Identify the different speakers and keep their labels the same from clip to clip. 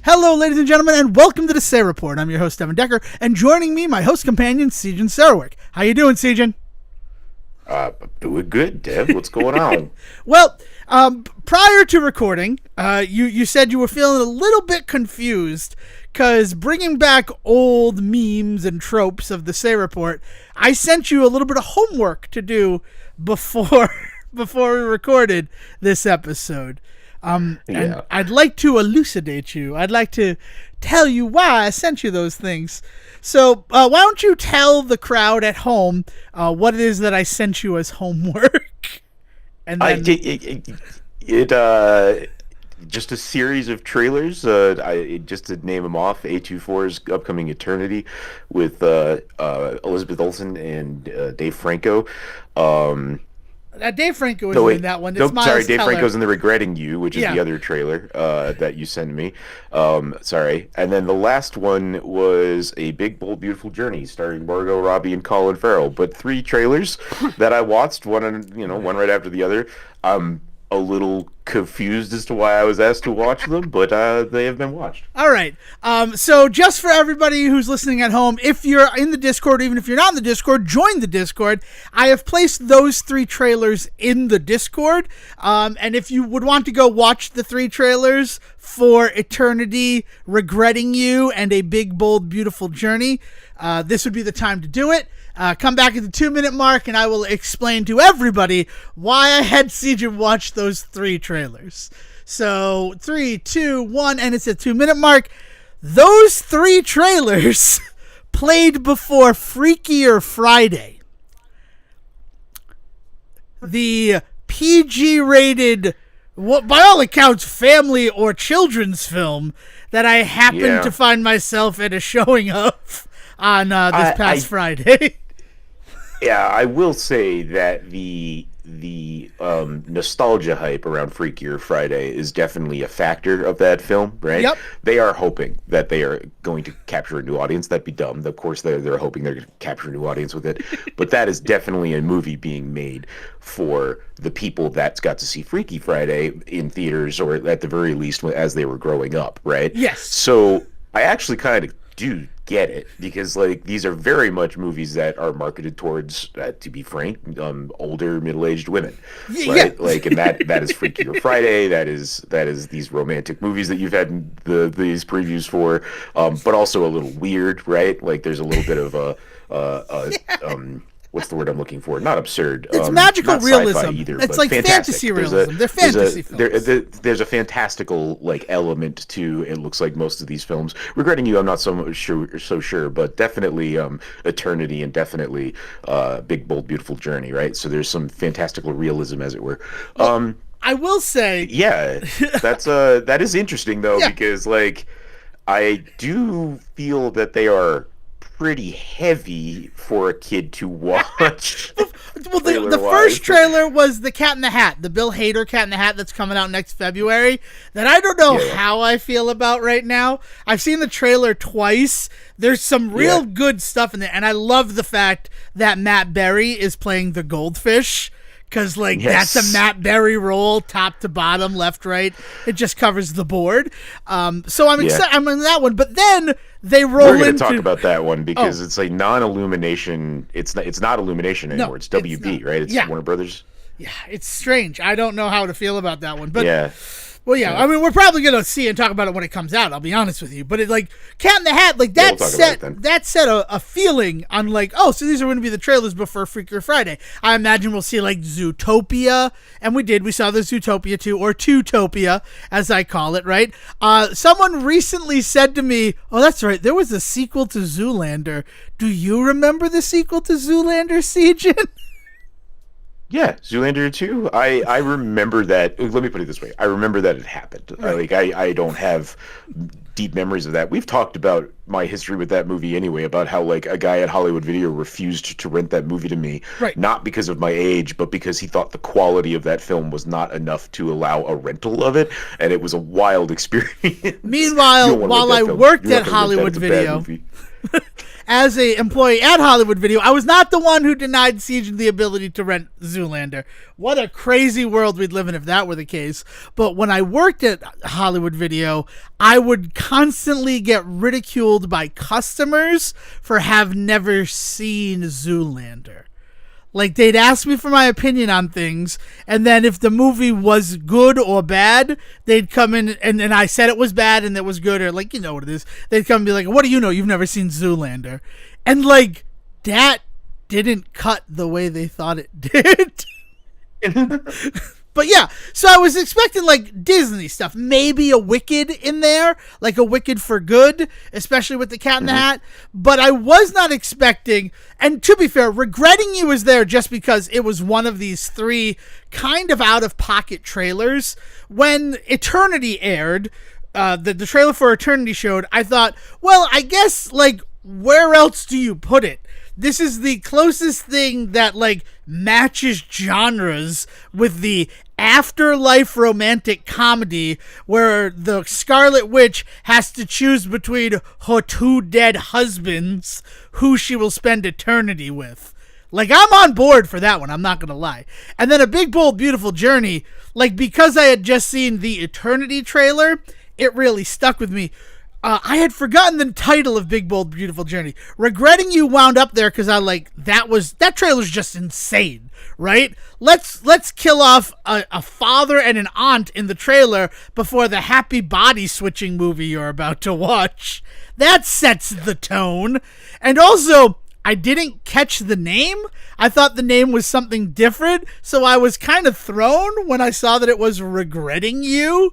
Speaker 1: Hello, ladies and gentlemen, and welcome to the Say Report. I'm your host, Devin Decker, and joining me, my host companion, Sejan Sarowick. How you doing, Sejan?
Speaker 2: Doing good, Dev. What's going on?
Speaker 1: Well, prior to recording, you said you were feeling a little bit confused because bringing back old memes and tropes of the Say Report, I sent you a little bit of homework to do before we recorded this episode. And I'd like to elucidate you. I'd like to tell you why I sent you those things. So why don't you tell the crowd at home what it is that I sent you as homework? And then
Speaker 2: just a series of trailers. Just to name them off: A24's upcoming Eternity with Elizabeth Olsen and Dave Franco.
Speaker 1: Dave Franco is in that one. It's
Speaker 2: Dave Franco's in the Regretting You, which is the other trailer that you sent me. Sorry. And then the last one was A Big, Bold, Beautiful Journey, starring Margot Robbie and Colin Farrell. But 3 trailers that I watched, one right after the other. I'm a little confused as to why I was asked to watch them, but they have been watched.
Speaker 1: All right. So just for everybody who's listening at home, if you're in the Discord, even if you're not in the Discord, join the Discord. I have placed those 3 trailers in the Discord. And if you would want to go watch the 3 trailers for Eternity, Regretting You, and A Big, Bold, Beautiful Journey, this would be the time to do it. Come back at the 2-minute mark, and I will explain to everybody why I had Sejan watch those 3 trailers. So, 3, 2, 1, and it's a 2-minute mark. Those 3 trailers played before Freakier Friday, the PG-rated, by all accounts, family or children's film that I happened to find myself at a showing of on this past Friday.
Speaker 2: Yeah, I will say that the nostalgia hype around Freakier Friday is definitely a factor of that film, right?
Speaker 1: Yep.
Speaker 2: They are hoping that they are going to capture a new audience. That'd be dumb. Of course, they're hoping they're going to capture a new audience with it. But that is definitely a movie being made for the people that got to see Freaky Friday in theaters, or at the very least as they were growing up, right?
Speaker 1: Yes.
Speaker 2: So I actually kind of do get it, because these are very much movies that are marketed towards, to be frank, older middle-aged women, right?
Speaker 1: Yeah.
Speaker 2: And that is Freakier Friday. That is these romantic movies that you've had these previews for, but also a little weird, right? There's a little bit of what's the word I'm looking for? Not absurd.
Speaker 1: It's magical
Speaker 2: not
Speaker 1: realism.
Speaker 2: Either,
Speaker 1: it's
Speaker 2: but
Speaker 1: like fantasy realism. They're fantasy films.
Speaker 2: There's a fantastical element to it. Looks like most of these films. Regretting You, I'm not so sure, but definitely Eternity, and definitely Big, Bold, Beautiful Journey. Right. So there's some fantastical realism, as it were.
Speaker 1: Well, I will say,
Speaker 2: that is interesting though, because I do feel that they are pretty heavy for a kid to watch.
Speaker 1: Well, the first trailer was the Cat in the Hat, the Bill Hader Cat in the Hat that's coming out next February, that I don't know how I feel about right now. I've seen the trailer twice. There's some real good stuff in there, and I love the fact that Matt Berry is playing the goldfish, because that's a Matt Berry role, top to bottom, left, right. It just covers the board. So I'm excited. I'm in that one. But then they roll into...
Speaker 2: We're going to talk about that one, because it's a non-Illumination. It's not Illumination anymore. No, it's WB, right? It's Warner Brothers.
Speaker 1: Yeah, it's strange. I don't know how to feel about that one. But Well,
Speaker 2: yeah.
Speaker 1: I mean, we're probably going to see and talk about it when it comes out, I'll be honest with you. But it, Cat in the Hat, that set a feeling on, so these are going to be the trailers before Freakier Friday. I imagine we'll see, Zootopia, and we saw the Zootopia 2, or Two-topia, as I call it, right? Someone recently said to me, oh, that's right, there was a sequel to Zoolander. Do you remember the sequel to Zoolander, Sejan?
Speaker 2: Yeah, Zoolander 2. I remember that. Let me put it this way. I remember that it happened. Right. I don't have deep memories of that. We've talked about my history with that movie anyway, about how a guy at Hollywood Video refused to rent that movie to me,
Speaker 1: right,
Speaker 2: not because of my age, but because he thought the quality of that film was not enough to allow a rental of it, and it was a wild experience.
Speaker 1: Meanwhile, while I worked at Hollywood Video, as a employee at Hollywood Video, I was not the one who denied Siege the ability to rent Zoolander. What a crazy world we'd live in if that were the case. But when I worked at Hollywood Video, I would constantly get ridiculed by customers for have never seen Zoolander. Like, they'd ask me for my opinion on things, and then if the movie was good or bad, they'd come in, and I said it was bad and it was good, or, like, you know what it is. They'd come and be like, what do you know? You've never seen Zoolander. And, like, that didn't cut the way they thought it did. But yeah, so I was expecting, like, Disney stuff. Maybe a Wicked in there, like a Wicked for Good, especially with the Cat in the Hat. But I was not expecting, and to be fair, Regretting You was there just because it was one of these three kind of out-of-pocket trailers. When Eternity aired, the trailer for Eternity showed, I thought, well, I guess, like, where else do you put it? This is the closest thing that, like, matches genres with the afterlife romantic comedy where the Scarlet Witch has to choose between her two dead husbands who she will spend eternity with. Like, I'm on board for that one, I'm not gonna lie. And then A Big, Bold, Beautiful Journey, like, because I had just seen the Eternity trailer, it really stuck with me. I had forgotten the title of Big, Bold, Beautiful Journey. Regretting You wound up there because I that trailer's just insane, right? Let's kill off a father and an aunt in the trailer before the happy body switching movie you're about to watch. That sets the tone. And also, I didn't catch the name. I thought the name was something different, so I was kind of thrown when I saw that it was Regretting You.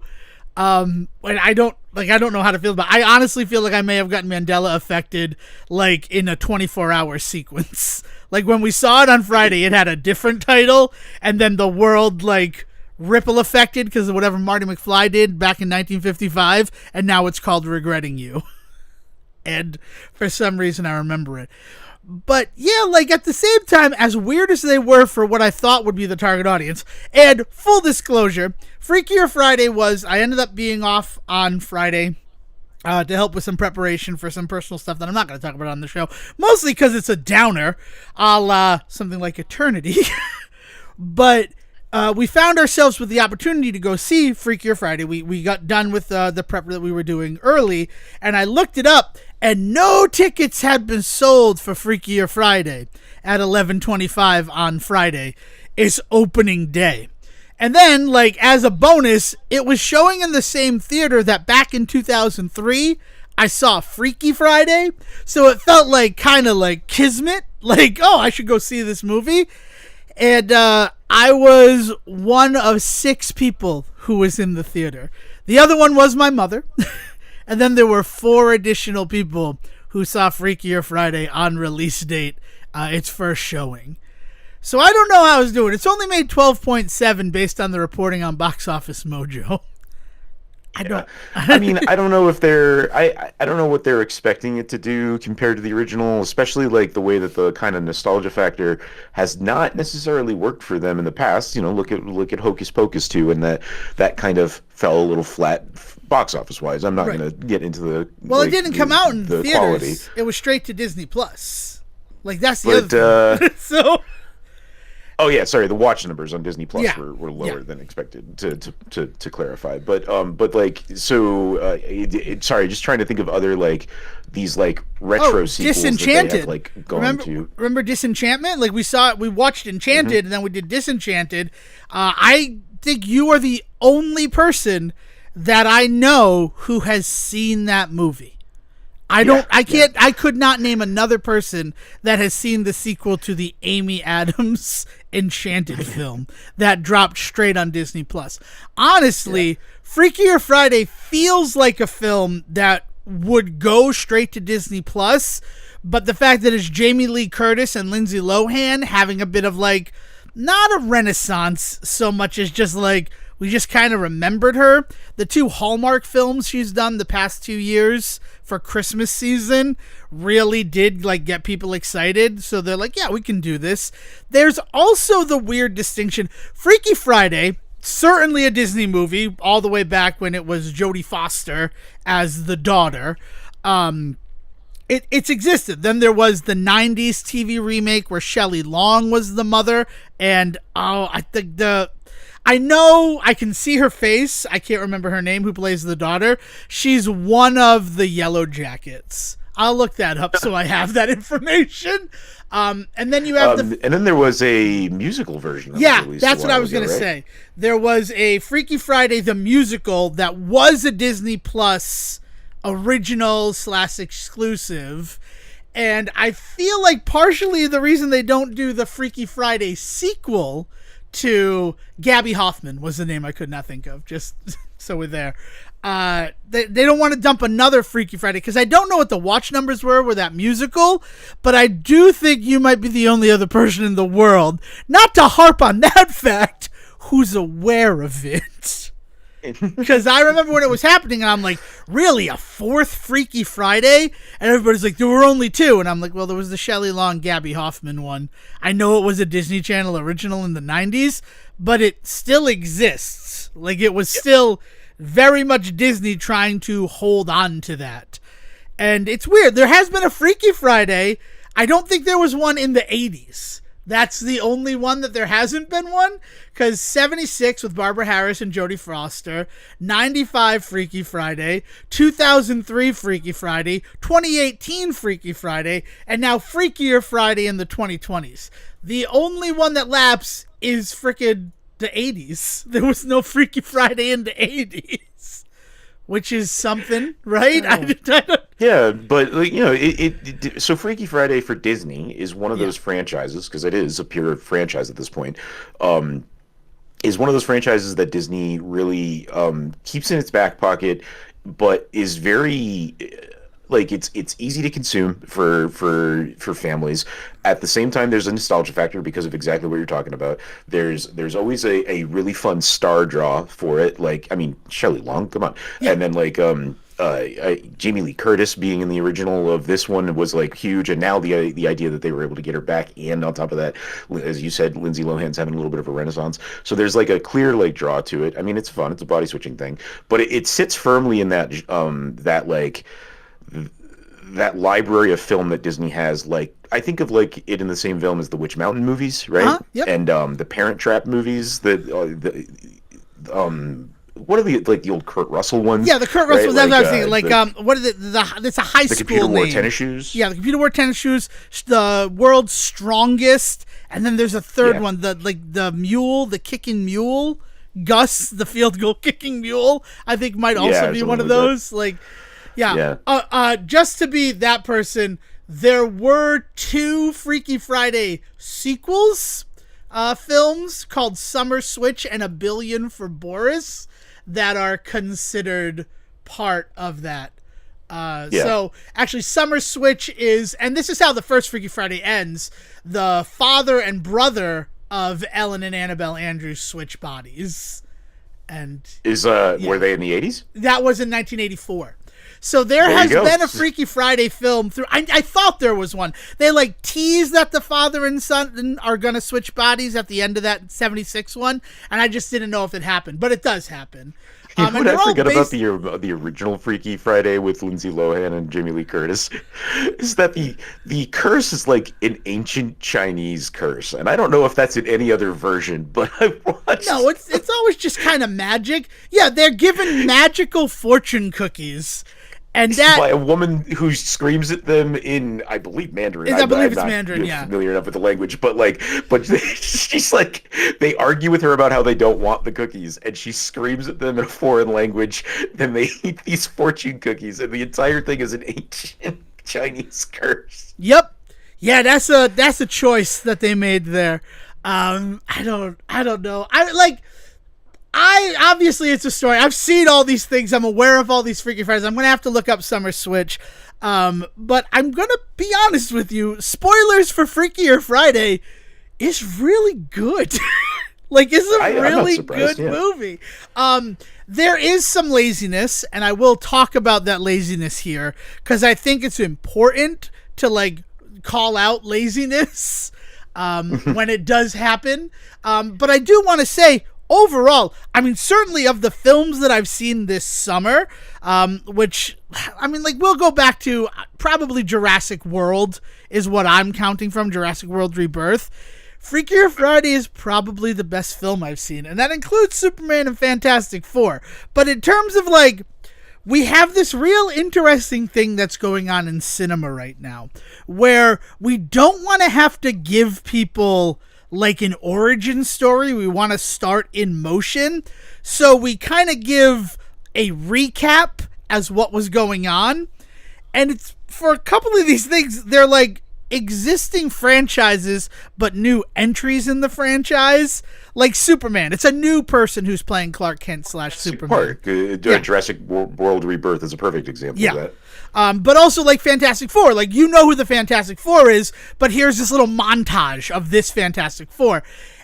Speaker 1: And I don't know how to feel about it. I honestly feel like I may have gotten Mandela affected, like, in a 24-hour sequence. Like, when we saw it on Friday, it had a different title, and then the world, like, ripple affected because of whatever Marty McFly did back in 1955, and now it's called Regretting You. And for some reason, I remember it. But yeah, like, at the same time, as weird as they were for what I thought would be the target audience, and full disclosure, Freakier Friday I ended up being off on Friday to help with some preparation for some personal stuff that I'm not going to talk about on the show, mostly because it's a downer, a la something like Eternity. But we found ourselves with the opportunity to go see Freakier Friday. We got done with the prep that we were doing early, and I looked it up, and no tickets had been sold for Freakier Friday at 11:25 on Friday. It's opening day. And then, like, as a bonus, it was showing in the same theater that back in 2003, I saw Freaky Friday. So it felt like kind of like kismet. Like, oh, I should go see this movie. And I was one of 6 people who was in the theater. The other one was my mother. And then there were 4 additional people who saw Freakier Friday on release date, its first showing. So I don't know how I was doing. It's only made 12.7 based on the reporting on Box Office Mojo. I don't know if I don't know what they're expecting it to do compared to the original, especially like the way that the kind of nostalgia factor has not necessarily worked for them in the past. You know, look at Hocus Pocus 2, and that kind of fell a little flat box office wise. I'm not going to get into the it didn't come out in the theaters. Quality. It was straight to Disney Plus. Like, that's the other thing. So.
Speaker 2: Oh yeah, sorry. The watch numbers on Disney Plus were lower than expected. To clarify, but like, so sorry, just trying to think of other, like, these, like, retro sequels
Speaker 1: Disenchanted.
Speaker 2: that they have, like, gone
Speaker 1: remember Disenchantment? Like, we watched Enchanted, and then we did Disenchanted. I think you are the only person that I know who has seen that movie. I could not name another person that has seen the sequel to the Amy Adams Enchanted film that dropped straight on Disney Plus. Honestly, Freakier Friday feels like a film that would go straight to Disney Plus, but the fact that it's Jamie Lee Curtis and Lindsay Lohan having a bit of, like, not a renaissance so much as just, like, we just kind of remembered her. The 2 Hallmark films she's done the past 2 years for Christmas season really did, like, get people excited. So they're like, yeah, we can do this. There's also the weird distinction. Freaky Friday, certainly a Disney movie, all the way back when it was Jodie Foster as the daughter. It's existed. Then there was the 90s TV remake where Shelley Long was the mother. And, I think I know I can see her face. I can't remember her name, who plays the daughter. She's one of the Yellow Jackets. I'll look that up so I have that information. And then you have
Speaker 2: and then there was a musical version.
Speaker 1: That's what I was going to say. There was a Freaky Friday the musical that was a Disney Plus original / exclusive, and I feel like partially the reason they don't do the Freaky Friday sequel to Gabby Hoffman was the name I could not think of, just so we're there. They don't want to dump another Freaky Friday because I don't know what the watch numbers were with that musical, but I do think you might be the only other person in the world, not to harp on that fact, who's aware of it. Because I remember when it was happening, and I'm like, really, a fourth Freaky Friday? And everybody's like, there were only 2. And I'm like, well, there was the Shelley Long, Gabby Hoffman one. I know it was a Disney Channel original in the 90s, but it still exists. Like, it was still very much Disney trying to hold on to that. And it's weird. There has been a Freaky Friday. I don't think there was one in the 80s. That's the only one that there hasn't been one, because 76 with Barbara Harris and Jodie Foster, 95 Freaky Friday, 2003 Freaky Friday, 2018 Freaky Friday, and now Freakier Friday in the 2020s. The only one that lapsed is frickin' the 80s. There was no Freaky Friday in the 80s, which is something, right? I don't.
Speaker 2: Yeah, but so Freaky Friday for Disney is one of those franchises, because it is a pure franchise at this point. Is one of those franchises that Disney really keeps in its back pocket, but is very it's easy to consume for families. At the same time, there's a nostalgia factor because of exactly what you're talking about. There's always a really fun star draw for it. Like, I mean, Shelley Long, come on, and then Jamie Lee Curtis being in the original of this one was like huge, and now the idea that they were able to get her back, and on top of that, as you said, Lindsay Lohan's having a little bit of a renaissance. So there's like a clear draw to it. I mean, it's fun. It's a body switching thing, but it sits firmly in that that library of film that Disney has. Like, I think of it in the same film as the Witch Mountain movies, right?
Speaker 1: Yep.
Speaker 2: And the Parent Trap movies, what are the old Kurt Russell ones?
Speaker 1: Yeah, the Kurt Russell. That's what I was thinking. What is it? It's a high
Speaker 2: the
Speaker 1: school
Speaker 2: Computer Wore
Speaker 1: name.
Speaker 2: Tennis Shoes.
Speaker 1: Yeah, the Computer Wore Tennis Shoes. The World's Strongest, and then there's a third one. The mule, the kicking mule. Gus, the field goal kicking mule. I think might also be one of those. Just to be that person, there were 2 Freaky Friday sequels, films called Summer Switch and A Billion for Boris, that are considered part of that. So actually Summer Switch is, and this is how the first Freaky Friday ends, the father and brother of Ellen and Annabelle Andrews switch bodies. And
Speaker 2: were they in the 80s?
Speaker 1: That was in 1984. So there has been a Freaky Friday film through. I thought there was one. They tease that the father and son are gonna switch bodies at the end of that 76 one, and I just didn't know if it happened, but it does happen.
Speaker 2: I forget about the original Freaky Friday with Lindsay Lohan and Jamie Lee Curtis. Is that the curse is like an ancient Chinese curse, and I don't know if that's in any other version, but I watched.
Speaker 1: No, it's always just kind of magic. Yeah, they're given magical fortune cookies. And that
Speaker 2: by a woman who screams at them in, I believe, Mandarin.
Speaker 1: I believe it's Mandarin. Yeah,
Speaker 2: familiar enough with the language, but she's they argue with her about how they don't want the cookies, and she screams at them in a foreign language. Then they eat these fortune cookies, and the entire thing is an ancient Chinese curse.
Speaker 1: Yep. Yeah, that's a choice that they made there. I don't know. Obviously it's a story. I've seen all these things. I'm aware of all these Freaky Fridays. I'm going to have to look up Summer Switch. But I'm going to be honest with you. Spoilers for Freakier Friday is really good. It's a really good movie. There is some laziness, and I will talk about that laziness here, because I think it's important to call out laziness when it does happen. But I do want to say, overall, I mean, certainly of the films that I've seen this summer, which, I mean, like, we'll go back to probably Jurassic World is what I'm counting from, Jurassic World Rebirth. Freakier Friday is probably the best film I've seen, and that includes Superman and Fantastic Four. But in terms of, like, we have this real interesting thing that's going on in cinema right now, where we don't want to have to give people, like, an origin story. We want to start in motion. So we kind of give a recap as what was going on. And it's, for a couple of these things, they're like existing franchises, but new entries in the franchise. Like Superman, it's a new person who's playing Clark Kent / Superman.
Speaker 2: Jurassic World Rebirth is a perfect example of that.
Speaker 1: But also like Fantastic Four, like, you know who the Fantastic Four is, but here's this little montage of this Fantastic Four.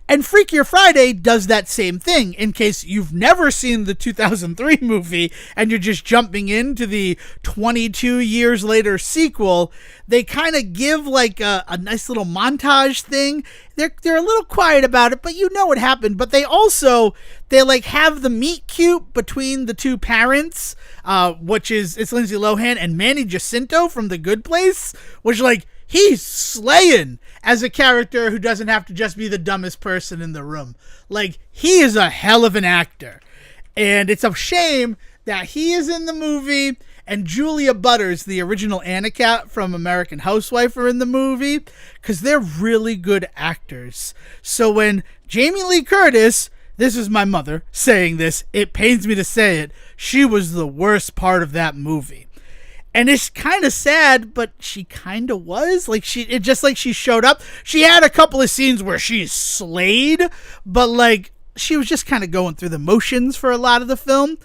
Speaker 1: And Freakier Friday does that same thing, in case you've never seen the 2003 movie and you're just jumping into the 22 years later sequel. They kind of give like a nice little montage thing. They're a little quiet about it, but you know what happened. But they like have the meet cute between the two parents, which is, it's Lindsay Lohan and Manny Jacinto from The Good Place, which, like, he's slaying as a character who doesn't have to just be the dumbest person in the room. Like, he is a hell of an actor. And it's a shame that he is in the movie and Julia Butters, the original Anna Cat from American Housewife, are in the movie, because they're really good actors. So when Jamie Lee Curtis, this is my mother saying this, it pains me to say it, she was the worst part of that movie. And it's kind of sad, but she kind of was. Like, it just like she showed up. She had a couple of scenes where she slayed, but, like, she was just kind of going through the motions for a lot of the film.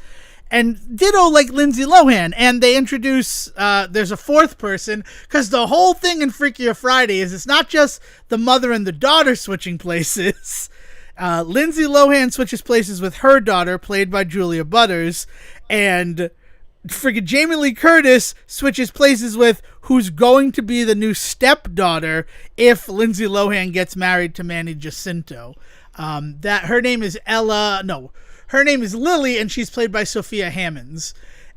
Speaker 1: And ditto, like, Lindsay Lohan. And they introduce, there's a fourth person, because the whole thing in Freakier Friday is it's not just the mother and the daughter switching places. Lindsay Lohan switches places with her daughter, played by Julia Butters, and freaking Jamie Lee Curtis switches places with who's going to be the new stepdaughter if Lindsay Lohan gets married to Manny Jacinto. That her name is her name is Lily, and she's played by Sophia Hammonds.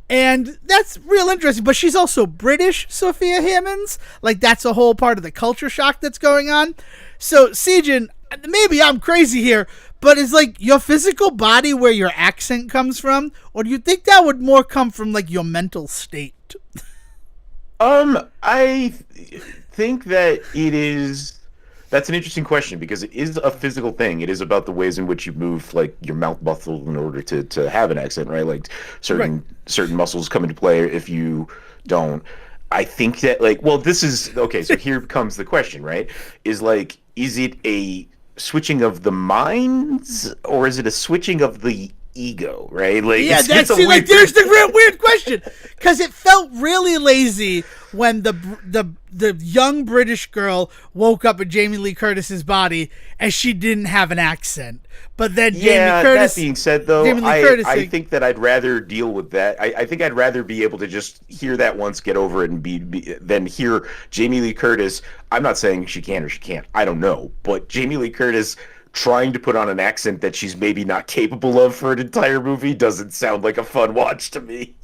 Speaker 1: And that's real interesting, but she's also British, Sophia Hammonds. Like, that's a whole part of the culture shock that's going on. So, Sejin, maybe I'm crazy here, but is, like, your physical body where your accent comes from? Or do you think that would more come from, like, your mental state?
Speaker 2: I think that it is... That's an interesting question, because it is a physical thing. It is about the ways in which you move, like, your mouth muscle in order to have an accent, right? Like, certain muscles come into play if you don't. I think that, like, well, this is... Okay, so here comes the question, right? Is it a switching of the minds, or is it a switching of the ego, right? Like,
Speaker 1: yeah, there's the real weird question, because it felt really lazy when the young British girl woke up in Jamie Lee Curtis's body and she didn't have an accent. But then
Speaker 2: that being said, though, I think that I'd rather deal with that. I think I'd rather be able to just hear that once, get over it, and than hear Jamie Lee Curtis. I'm not saying she can or she can't. I don't know. But Jamie Lee Curtis trying to put on an accent that she's maybe not capable of for an entire movie doesn't sound like a fun watch to me.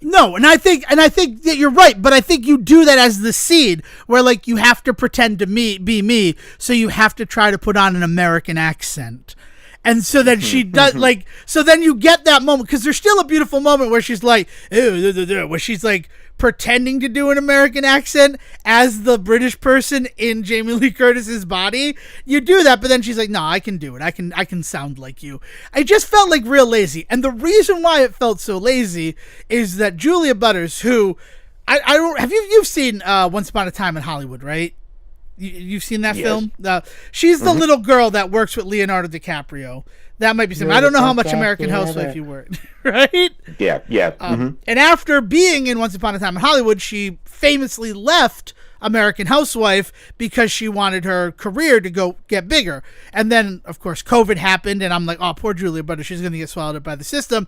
Speaker 1: No, and I think that you're right, but I think you do that as the seed, where, like, you have to pretend to be me, so you have to try to put on an American accent. And so then she does, like, so then you get that moment, because there's still a beautiful moment where she's like, where she's like pretending to do an American accent as the British person in Jamie Lee Curtis's body. You do that, but then she's like, no, I can do it. I can sound like you. I just felt like real lazy. And the reason why it felt so lazy is that Julia Butters, who I don't, you've seen Once Upon a Time in Hollywood, right? You've seen that film? She's the little girl that works with Leonardo DiCaprio. That might be something. I don't know how much American Housewife you were, right?
Speaker 2: Yeah.
Speaker 1: And after being in Once Upon a Time in Hollywood, she famously left American Housewife because she wanted her career to go get bigger. And then, of course, COVID happened, and I'm like, oh, poor Julia Butters, she's going to get swallowed up by the system.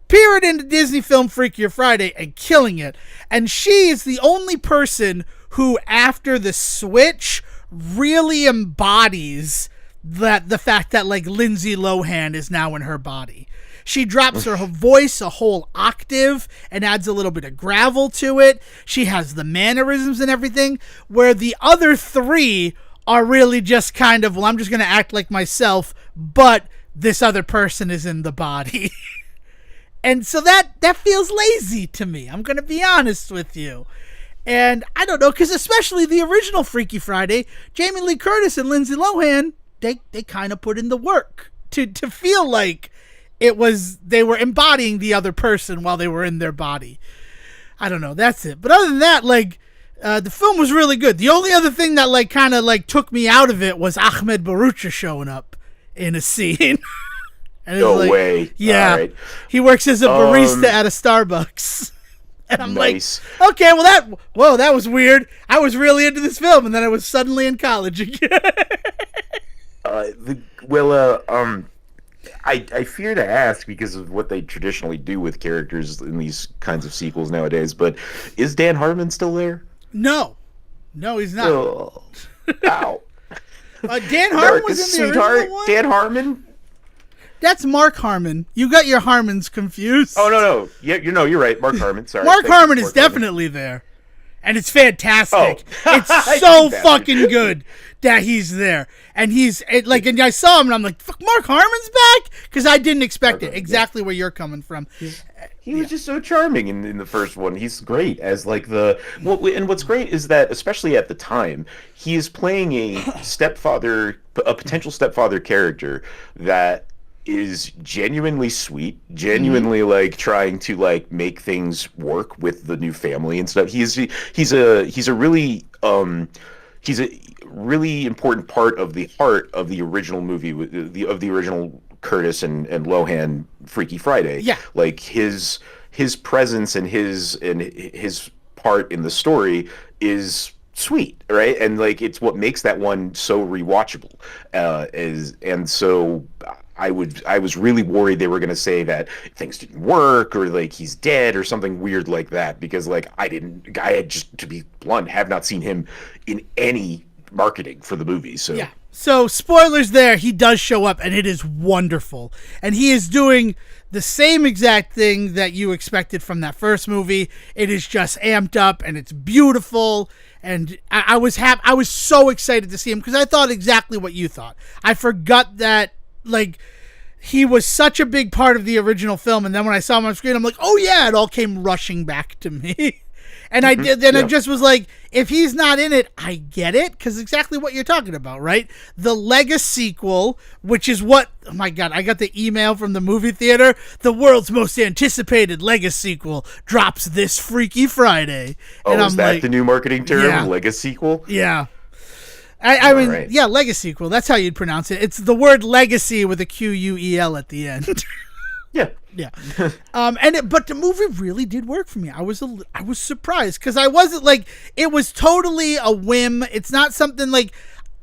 Speaker 1: Peered into Disney film Freakier Friday and killing it. And she is the only person who, after the switch, really embodies that the fact that like Lindsay Lohan is now in her body. She drops her voice a whole octave and adds a little bit of gravel to it. She has the mannerisms and everything, where the other three are really just kind of, well, I'm just going to act like myself, but this other person is in the body. And so that feels lazy to me. I'm going to be honest with you. And I don't know, because especially the original Freaky Friday, Jamie Lee Curtis and Lindsay Lohan, they kind of put in the work to feel like they were embodying the other person while they were in their body. I don't know. That's it. But other than that, like, the film was really good. The only other thing that like kind of like took me out of it was Ahmed Barucha showing up in a scene. And
Speaker 2: no way.
Speaker 1: Yeah. Right. He works as a barista at a Starbucks. And I'm nice. Like, okay, well that was weird. I was really into this film, and then I was suddenly in college again.
Speaker 2: I fear to ask because of what they traditionally do with characters in these kinds of sequels nowadays, but is Dan Harmon still there?
Speaker 1: No, he's not.
Speaker 2: Oh, ow.
Speaker 1: Dan Harmon was in the original one?
Speaker 2: Dan Harmon?
Speaker 1: That's Mark Harmon. You got your Harmons confused.
Speaker 2: Oh, no. Yeah, you're right. Mark Harmon. Sorry.
Speaker 1: Mark Harmon is definitely there. And it's fantastic. Oh. It's so fucking good that he's there. And and I saw him and I'm like, fuck, Mark Harmon's back? Because I didn't expect it. Exactly where you're coming from.
Speaker 2: He was just so charming in the first one. He's great as like and what's great is that, especially at the time, he is playing a potential stepfather character that is genuinely sweet, genuinely like trying to like make things work with the new family and stuff. He's a really important part of the heart of the original movie of the original Curtis and Lohan Freaky Friday.
Speaker 1: Yeah,
Speaker 2: like his presence and his part in the story is sweet, right? And like it's what makes that one so rewatchable. So I was really worried they were going to say that things didn't work or like he's dead or something weird like that, because like I had, just to be blunt, have not seen him in any marketing for the movie. So yeah.
Speaker 1: So spoilers there, he does show up and it is wonderful. And he is doing the same exact thing that you expected from that first movie. It is just amped up and it's beautiful. And I was so excited to see him because I thought exactly what you thought. I forgot that like he was such a big part of the original film, and then when I saw him on screen, I'm like, oh yeah, it all came rushing back to me. And I did. Then I just was like, if he's not in it, I get it, because exactly what you're talking about, right? The legacyquel, which is what, oh my god, I got the email from the movie theater. The world's most anticipated legacyquel drops this Freaky Friday.
Speaker 2: Oh, and is that like, the new marketing term? Yeah. Legacyquel?
Speaker 1: Yeah. I mean, right. Yeah, legacyquel. That's how you'd pronounce it. It's the word legacy with a Quel at the end.
Speaker 2: Yeah.
Speaker 1: But the movie really did work for me. I was surprised because I wasn't like, it was totally a whim. It's not something like,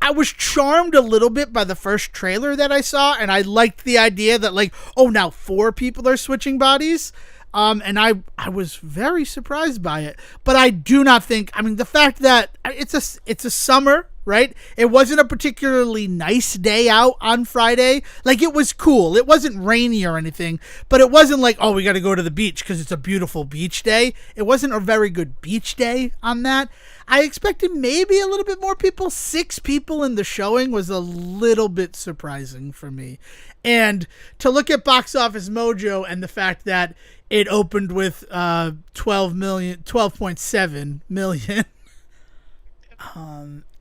Speaker 1: I was charmed a little bit by the first trailer that I saw, and I liked the idea that like, oh, now 4 people are switching bodies. And I was very surprised by it, but I do not think, I mean, the fact that it's a summer, right? It wasn't a particularly nice day out on Friday. Like, it was cool. It wasn't rainy or anything, but it wasn't like, oh, we got to go to the beach because it's a beautiful beach day. It wasn't a very good beach day on that. I expected maybe a little bit more people. 6 people in the showing was a little bit surprising for me. And to look at Box Office Mojo and the fact that it opened with 12.7 million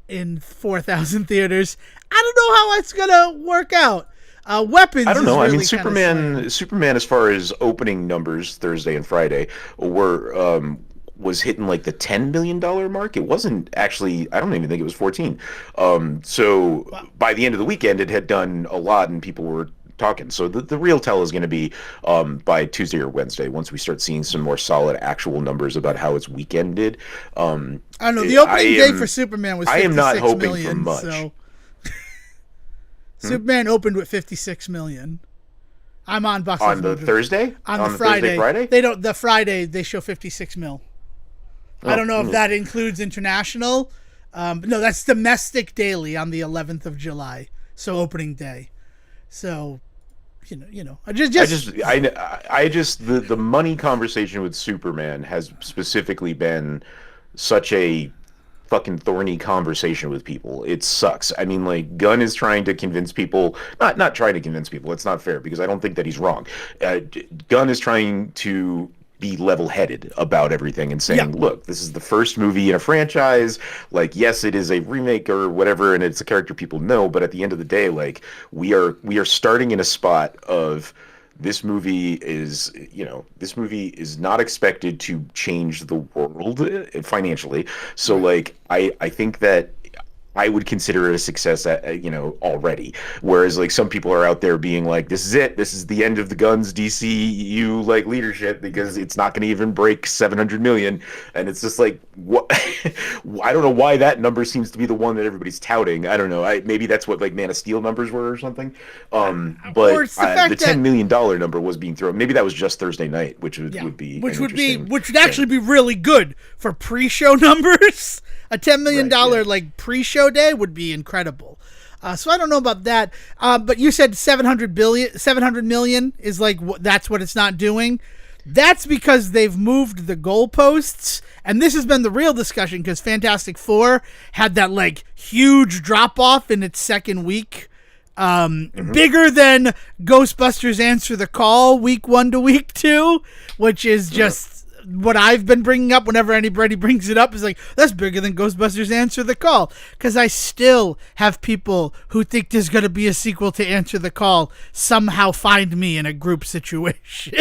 Speaker 1: in 4,000 theaters. I don't know how it's gonna work out. Weapons.
Speaker 2: I don't know.
Speaker 1: Really,
Speaker 2: I mean, Superman, as far as opening numbers Thursday and Friday, was hitting like the $10 million mark. It wasn't actually. I don't even think it was 14. So by the end of the weekend, it had done a lot, and people were talking. So the real tell is going to be by Tuesday or Wednesday, once we start seeing some more solid actual numbers about how its weekend did.
Speaker 1: I don't know. The opening day for Superman was 56
Speaker 2: I am not hoping
Speaker 1: million,
Speaker 2: for much.
Speaker 1: So. Superman opened with 56 million. I'm on Box Office
Speaker 2: on the Thursday?
Speaker 1: On the Friday.
Speaker 2: Friday?
Speaker 1: They don't. The Friday they show 56 mil. I don't know if that includes international. No, that's domestic daily on the 11th of July. So opening day. So, I
Speaker 2: just the money conversation with Superman has specifically been such a fucking thorny conversation with people. It sucks. I mean, like, Gunn is trying to convince people, not trying to convince people. It's not fair because I don't think that he's wrong. Gunn is trying to be level-headed about everything and saying, look, this is the first movie in a franchise. Like, yes, it is a remake or whatever, and it's a character people know, but at the end of the day, like, we are starting in a spot of this movie is not expected to change the world financially. So, like, I think that I would consider it a success already. Whereas, like, some people are out there being like, this is it. This is the end of the Gunn's DCU, like, leadership, because it's not going to even break 700 million. And it's just like, what? I don't know why that number seems to be the one that everybody's touting. I don't know. Maybe that's what, like, Man of Steel numbers were or something. But the $10 million number was being thrown. Maybe that was just Thursday night, which would
Speaker 1: actually be really good for pre-show numbers. A $10 million like pre-show day would be incredible. So I don't know about that. But you said 700 million is like that's what it's not doing. That's because they've moved the goalposts, and this has been the real discussion because Fantastic Four had that like huge drop off in its second week. Bigger than Ghostbusters Answer the Call week 1 to week 2, which is just what I've been bringing up whenever anybody brings it up is like, that's bigger than Ghostbusters Answer the Call. Because I still have people who think there's going to be a sequel to Answer the Call somehow find me in a group situation.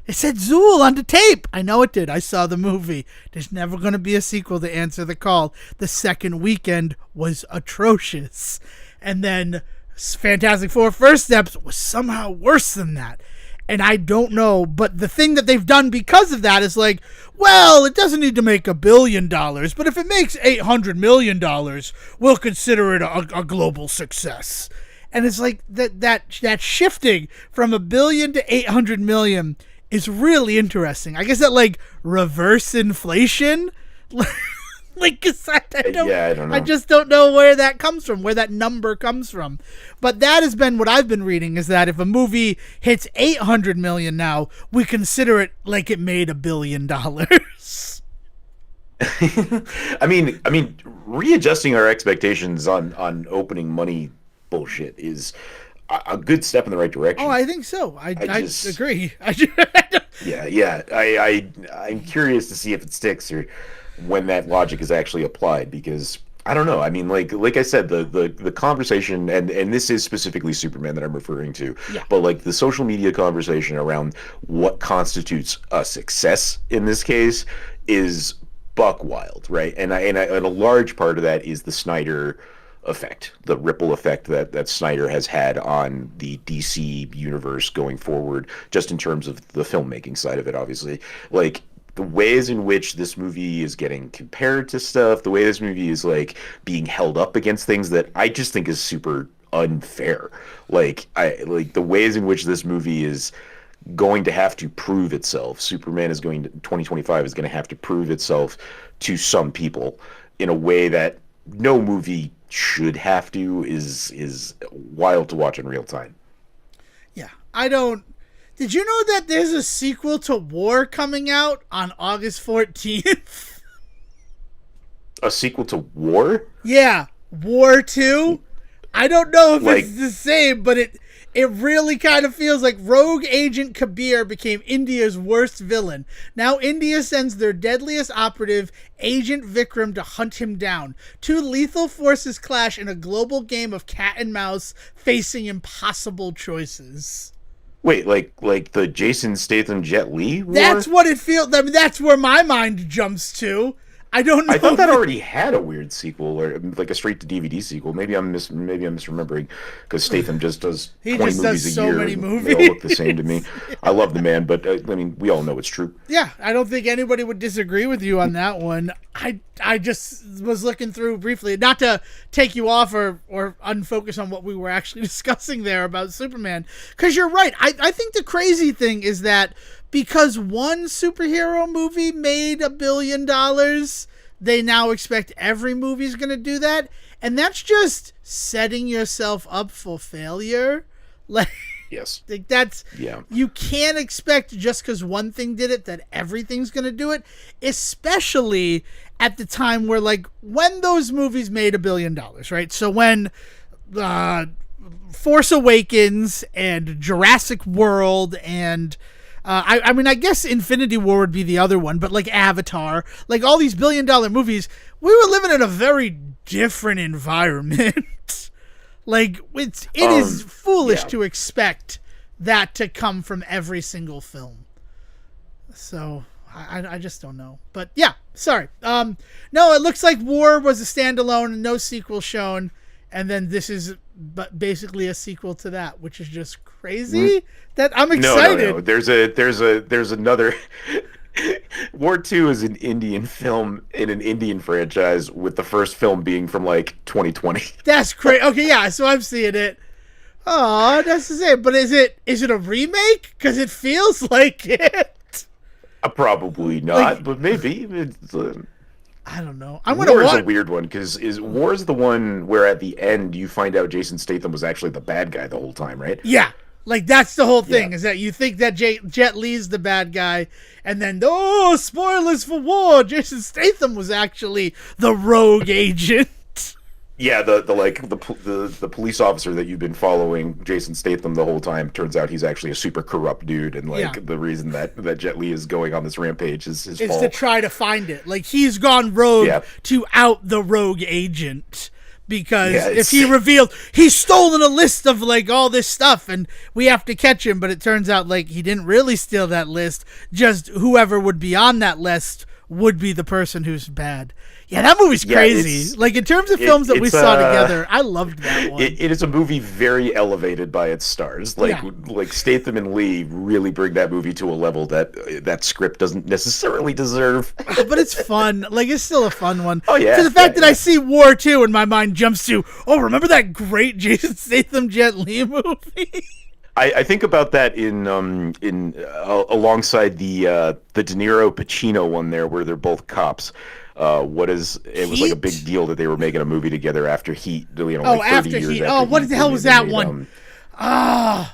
Speaker 1: It said Zool on the tape. I know it did. I saw the movie. There's never going to be a sequel to Answer the Call. The second weekend was atrocious. And then Fantastic Four First Steps was somehow worse than that. And I don't know, but the thing that they've done because of that is like, well, it doesn't need to make $1 billion, but if it makes $800 million, we'll consider it a global success. And it's like that shifting from $1 billion to 800 million is really interesting. I guess that like reverse inflation, like, cause I don't know. I just don't know where that comes from, where that number comes from. But that has been what I've been reading, is that if a movie hits 800 million now, we consider it like it made $1 billion.
Speaker 2: I mean, readjusting our expectations on opening money bullshit is a good step in the right direction.
Speaker 1: Oh, I think so. I agree.
Speaker 2: I'm curious to see if it sticks or when that logic is actually applied, because I don't know. I mean, like I said, the conversation, and this is specifically Superman that I'm referring to, but like the social media conversation around what constitutes a success in this case is buck wild, right? And a large part of that is the Snyder effect, the ripple effect that Snyder has had on the DC universe going forward, just in terms of the filmmaking side of it, obviously. Like, the ways in which this movie is getting compared to stuff, the way this movie is like being held up against things that I just think is super unfair. Like the ways in which this movie is going to have to prove itself. Superman is 2025 is going to have to prove itself to some people in a way that no movie should have to, is wild to watch in real time.
Speaker 1: Yeah. Did you know that there's a sequel to War coming out on August 14th?
Speaker 2: A sequel to War?
Speaker 1: Yeah, War 2. I don't know if it's the same, but it really kind of feels like Rogue Agent Kabir became India's worst villain. Now India sends their deadliest operative, Agent Vikram, to hunt him down. Two lethal forces clash in a global game of cat and mouse, facing impossible choices.
Speaker 2: Wait, like the Jason Statham Jet Li war?
Speaker 1: That's what it feels. I mean, that's where my mind jumps to. I don't know.
Speaker 2: I thought that already had a weird sequel, or like a straight to DVD sequel. Maybe I'm misremembering, because Statham just does 20 movies a year.
Speaker 1: Many movies.
Speaker 2: They all look the same to me. I love the man, but I mean, we all know it's true.
Speaker 1: Yeah, I don't think anybody would disagree with you on that one. I just was looking through briefly, not to take you off or unfocus on what we were actually discussing there about Superman, because you're right. I think the crazy thing is that because one superhero movie made $1 billion, they now expect every movie's going to do that. And that's just setting yourself up for failure. Like,
Speaker 2: Yes.
Speaker 1: like that's, you can't expect just because one thing did it that everything's going to do it, especially at the time where, like, when those movies made $1 billion, right? So when Force Awakens and Jurassic World and I mean, I guess Infinity War would be the other one, but like Avatar, like all these $1 billion movies, we were living in a very different environment. Like it is foolish to expect that to come from every single film. So I just don't know. But yeah, sorry. No, it looks like War was a standalone and no sequel shown. And then this is basically a sequel to that, which is just crazy. That I'm excited.
Speaker 2: No. There's another. War 2 is an Indian film in an Indian franchise, with the first film being from like 2020.
Speaker 1: That's great. Okay, yeah, so I'm seeing it. Oh, that's the same. But is it a remake? Because it feels like it.
Speaker 2: Probably not, like, but maybe. It's,
Speaker 1: I don't know.
Speaker 2: War is a weird one, because War is the one where at the end you find out Jason Statham was actually the bad guy the whole time, right?
Speaker 1: Yeah. Like, that's the whole thing, is that you think that Jet Li's the bad guy, and then, spoilers for War, Jason Statham was actually the rogue agent.
Speaker 2: Yeah, the police officer that you've been following, Jason Statham, the whole time, turns out he's actually a super corrupt dude, and the reason that Jet Li is going on this rampage is his fault.
Speaker 1: Is to try to find it. Like, he's gone rogue to out the rogue agent. Because if he revealed he's stolen a list of like all this stuff and we have to catch him, but it turns out like he didn't really steal that list, just whoever would be on that list would be the person who's bad. Yeah, that movie's crazy. Like, in terms of films that we saw together, I loved that one.
Speaker 2: It is a movie very elevated by its stars. Like Statham and Lee really bring that movie to a level that script doesn't necessarily deserve.
Speaker 1: But it's fun. Like, it's still a fun one.
Speaker 2: Oh, yeah.
Speaker 1: To the fact that I see War 2 and my mind jumps to, remember that great Jason Statham Jet Li movie?
Speaker 2: I think about that in alongside the De Niro Pacino one there, where they're both cops. It was like a big deal that they were making a movie together after Heat. Like 30
Speaker 1: after
Speaker 2: years
Speaker 1: Heat.
Speaker 2: After
Speaker 1: What
Speaker 2: Heat,
Speaker 1: the hell was that one? I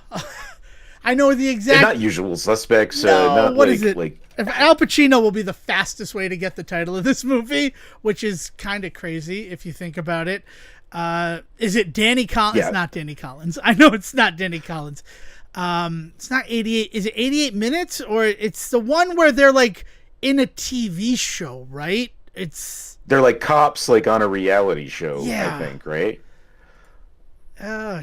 Speaker 1: know the exact.
Speaker 2: Not Usual Suspects.
Speaker 1: What is it? Like Al Pacino will be the fastest way to get the title of this movie, which is kind of crazy if you think about it. Is it Danny Collins? Yeah. It's not Danny Collins. I know it's not Danny Collins. It's not 88. Is it 88 Minutes? Or it's the one where they're like in a TV show, right?
Speaker 2: They're like cops, like on a reality show, I think, right?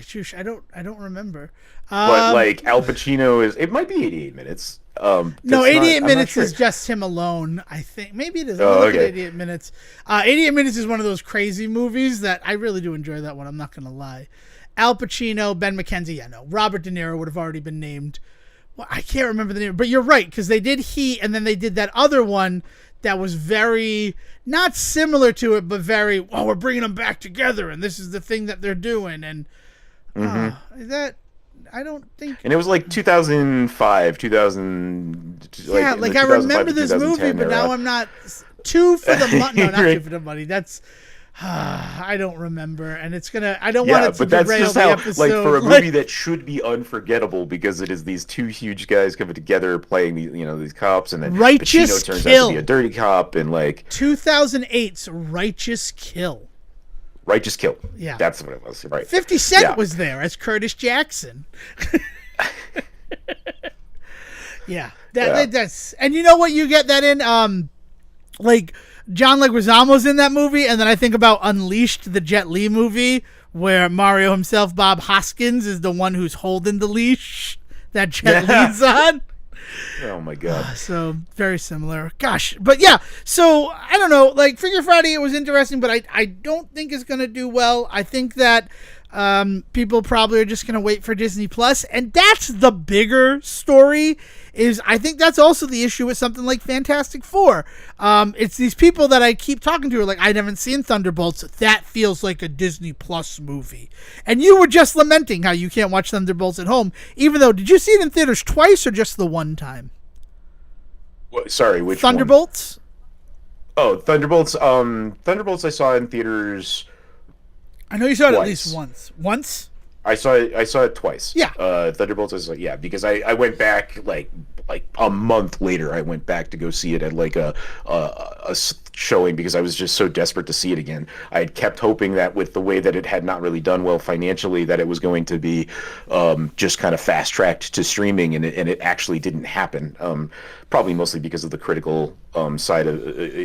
Speaker 1: Shush, I don't remember.
Speaker 2: But like Al Pacino it might be 88 Minutes.
Speaker 1: No, 88 Minutes is just him alone, I think. Maybe it is. Look at 88 Minutes. 88 Minutes is one of those crazy movies that I really do enjoy that one. I'm not going to lie. Al Pacino, Ben McKenzie, Robert De Niro would have already been named. Well, I can't remember the name, but you're right, because they did Heat, and then they did that other one that was very, not similar to it, but very, we're bringing them back together, and this is the thing that they're doing, and that, I don't think...
Speaker 2: And it was like 2005, 2000...
Speaker 1: Yeah, like I remember this movie, but now I'm not... Two for the money. No, not two for the money. That's... I don't remember, and it's gonna. I don't want it to derail the episode.
Speaker 2: Like, for a movie that should be unforgettable because it is these two huge guys coming together playing these cops, and then Pacino turns out to be a dirty cop, and like
Speaker 1: 2008's Righteous Kill.
Speaker 2: Righteous Kill.
Speaker 1: Yeah,
Speaker 2: that's what it was. Right.
Speaker 1: 50 Cent was there as Curtis Jackson. That's, and you know what, you get that in like. John Leguizamo's in that movie, and then I think about Unleashed, the Jet Li movie, where Mario himself, Bob Hoskins, is the one who's holding the leash that Jet Li's on.
Speaker 2: Oh my god.
Speaker 1: So very similar. Gosh. But yeah, so I don't know, like Freakier Friday, it was interesting, but I don't think it's gonna do well. I think that people probably are just gonna wait for Disney Plus, and that's the bigger story. I think that's also the issue with something like Fantastic Four. It's these people that I keep talking to are like, I haven't seen Thunderbolts. That feels like a Disney Plus movie. And you were just lamenting how you can't watch Thunderbolts at home, even though, did you see it in theaters twice or just the one time?
Speaker 2: Sorry, which
Speaker 1: Thunderbolts?
Speaker 2: One? Oh, Thunderbolts. Thunderbolts I saw in theaters
Speaker 1: I know you saw it at
Speaker 2: Twice.
Speaker 1: least once. Once?
Speaker 2: I saw it twice.
Speaker 1: Yeah.
Speaker 2: Thunderbolts is because I went back like a month later. I went back to go see it at like a showing because I was just so desperate to see it again. I had kept hoping that with the way that it had not really done well financially, that it was going to be just kind of fast tracked to streaming, and it actually didn't happen. Probably mostly because of the critical side of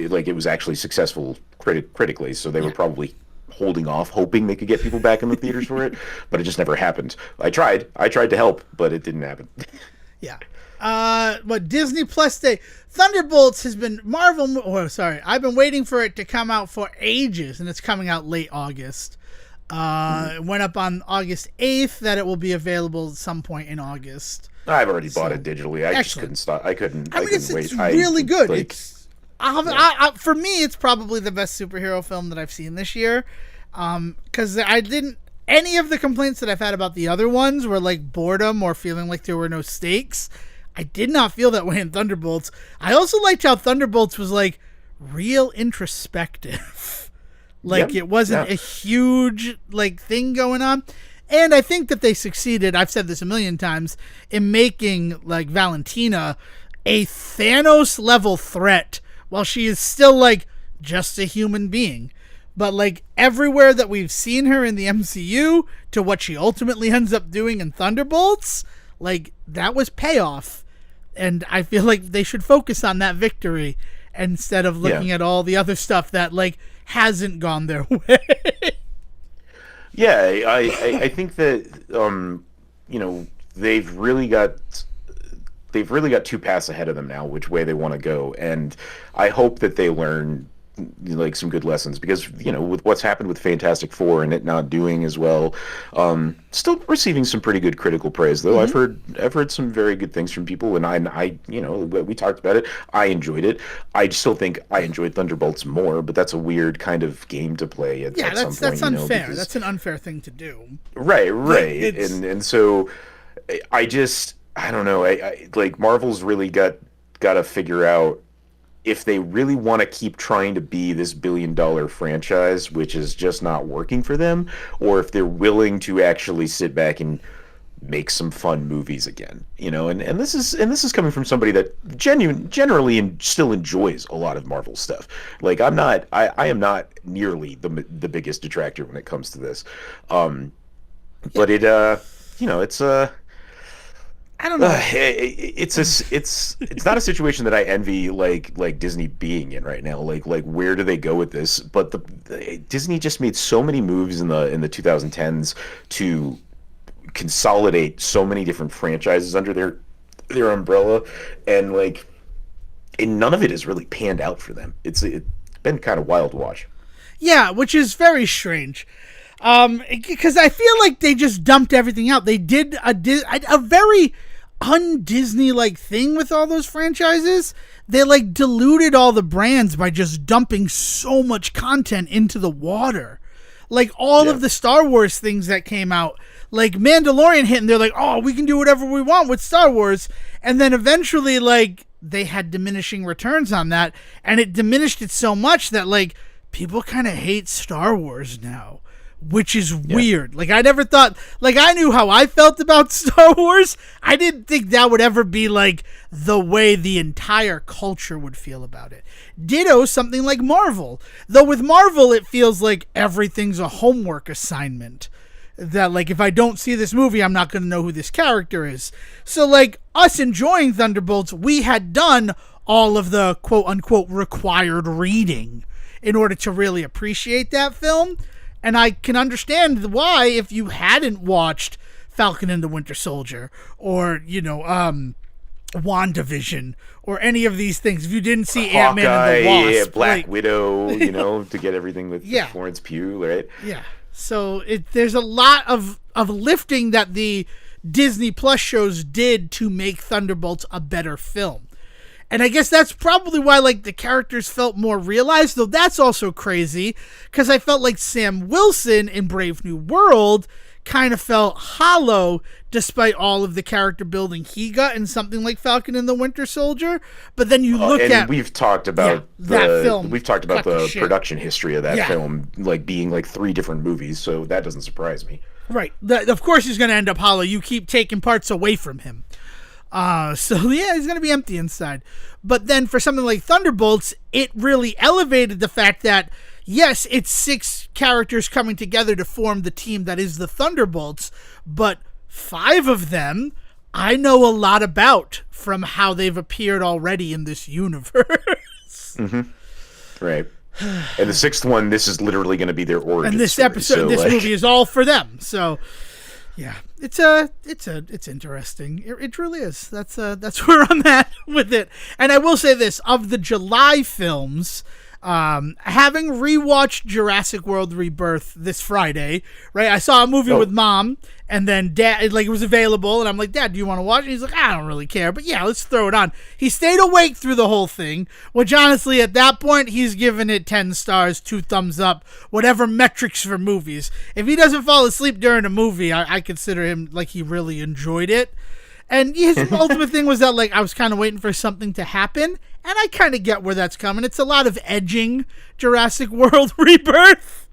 Speaker 2: like it was actually successful critically, so they were probably holding off, hoping they could get people back in the theaters for it, but it just never happened. I tried to help, but it didn't happen.
Speaker 1: Yeah. What Disney Plus Day, Thunderbolts has been I've been waiting for it to come out for ages, and it's coming out late August. It went up on August 8th that it will be available at some point in August.
Speaker 2: I've already bought it digitally. I just couldn't stop. I couldn't wait.
Speaker 1: It's really good. For me, it's probably the best superhero film that I've seen this year. Because any of the complaints that I've had about the other ones were like boredom or feeling like there were no stakes. I did not feel that way in Thunderbolts. I also liked how Thunderbolts was like real introspective. It wasn't a huge like thing going on. And I think that they succeeded, I've said this a million times, in making like Valentina a Thanos level threat while she is still like just a human being. But like everywhere that we've seen her in the MCU to what she ultimately ends up doing in Thunderbolts, like that was payoff. And I feel like they should focus on that victory instead of looking at all the other stuff that like hasn't gone their way.
Speaker 2: Yeah, I think that they've really got two paths ahead of them now, which way they want to go, and I hope that they learn like some good lessons, because with what's happened with Fantastic Four and it not doing as well, still receiving some pretty good critical praise though. I've heard some very good things from people, and I we talked about it. I enjoyed it. I still think I enjoyed Thunderbolts more, but that's a weird kind of game to play at some point.
Speaker 1: That's unfair. That's an unfair thing to do.
Speaker 2: Right. And so I don't know. I like Marvel's really got to figure out if they really want to keep trying to be this billion-dollar franchise, which is just not working for them, or if they're willing to actually sit back and make some fun movies again, and this is coming from somebody that generally and still enjoys a lot of Marvel stuff. Like I am not nearly the biggest detractor when it comes to this, but it's
Speaker 1: I don't know.
Speaker 2: It's not a situation that I envy like Disney being in right now. Like where do they go with this? But Disney just made so many moves in the 2010s to consolidate so many different franchises under their umbrella, and none of it has really panned out for them. It's been kind of wild to watch.
Speaker 1: Yeah, which is very strange. Because I feel like they just dumped everything out. They did a very un-Disney-like thing with all those franchises. They diluted all the brands by just dumping so much content into the water. All of the Star Wars things that came out, Mandalorian hit, and they're like, oh, we can do whatever we want with Star Wars. And then eventually, they had diminishing returns on that, and it diminished it so much that, people kind of hate Star Wars now. Which is weird. I never thought, I knew how I felt about Star Wars. I didn't think that would ever be the way the entire culture would feel about it. Ditto something like Marvel. Though with Marvel, it feels like everything's a homework assignment. That if I don't see this movie, I'm not going to know who this character is. So us enjoying Thunderbolts, we had done all of the quote unquote required reading in order to really appreciate that film. And I can understand why, if you hadn't watched Falcon and the Winter Soldier or, WandaVision or any of these things, if you didn't see Ant-Man and the Wasp.
Speaker 2: Black Widow, to get everything with Florence Pugh, right?
Speaker 1: Yeah. So there's a lot of lifting that the Disney Plus shows did to make Thunderbolts a better film. And I guess that's probably why, the characters felt more realized, though that's also crazy, because I felt like Sam Wilson in Brave New World kind of felt hollow despite all of the character building he got in something like Falcon and the Winter Soldier. But then you look at,
Speaker 2: we've talked about
Speaker 1: that film.
Speaker 2: We've talked about the production history of that film, like being like 3 different movies. So that doesn't surprise me.
Speaker 1: Right. Of course he's going to end up hollow. You keep taking parts away from him. So yeah, he's going to be empty inside. But then for something like Thunderbolts, it really elevated the fact that, yes, it's 6 characters coming together to form the team that is the Thunderbolts, but 5 of them I know a lot about from how they've appeared already in this universe.
Speaker 2: Right. And the 6th one, this is literally going to be their origin
Speaker 1: and this
Speaker 2: story,
Speaker 1: episode, this movie is all for them. So yeah, it's interesting. It truly is. That's where I'm at with it. And I will say this, of the July films, having rewatched Jurassic World Rebirth this Friday, right? I saw a movie with Mom, and then Dad, like, it was available, and I'm like, Dad, do you want to watch it? He's like, I don't really care, but yeah, let's throw it on. He stayed awake through the whole thing, which honestly, at that point, he's given it 10 stars, 2 thumbs up, whatever metrics for movies. If he doesn't fall asleep during a movie, I consider him like he really enjoyed it. And his ultimate thing was that, like, I was kind of waiting for something to happen, and I kind of get where that's coming. It's a lot of edging Jurassic World Rebirth,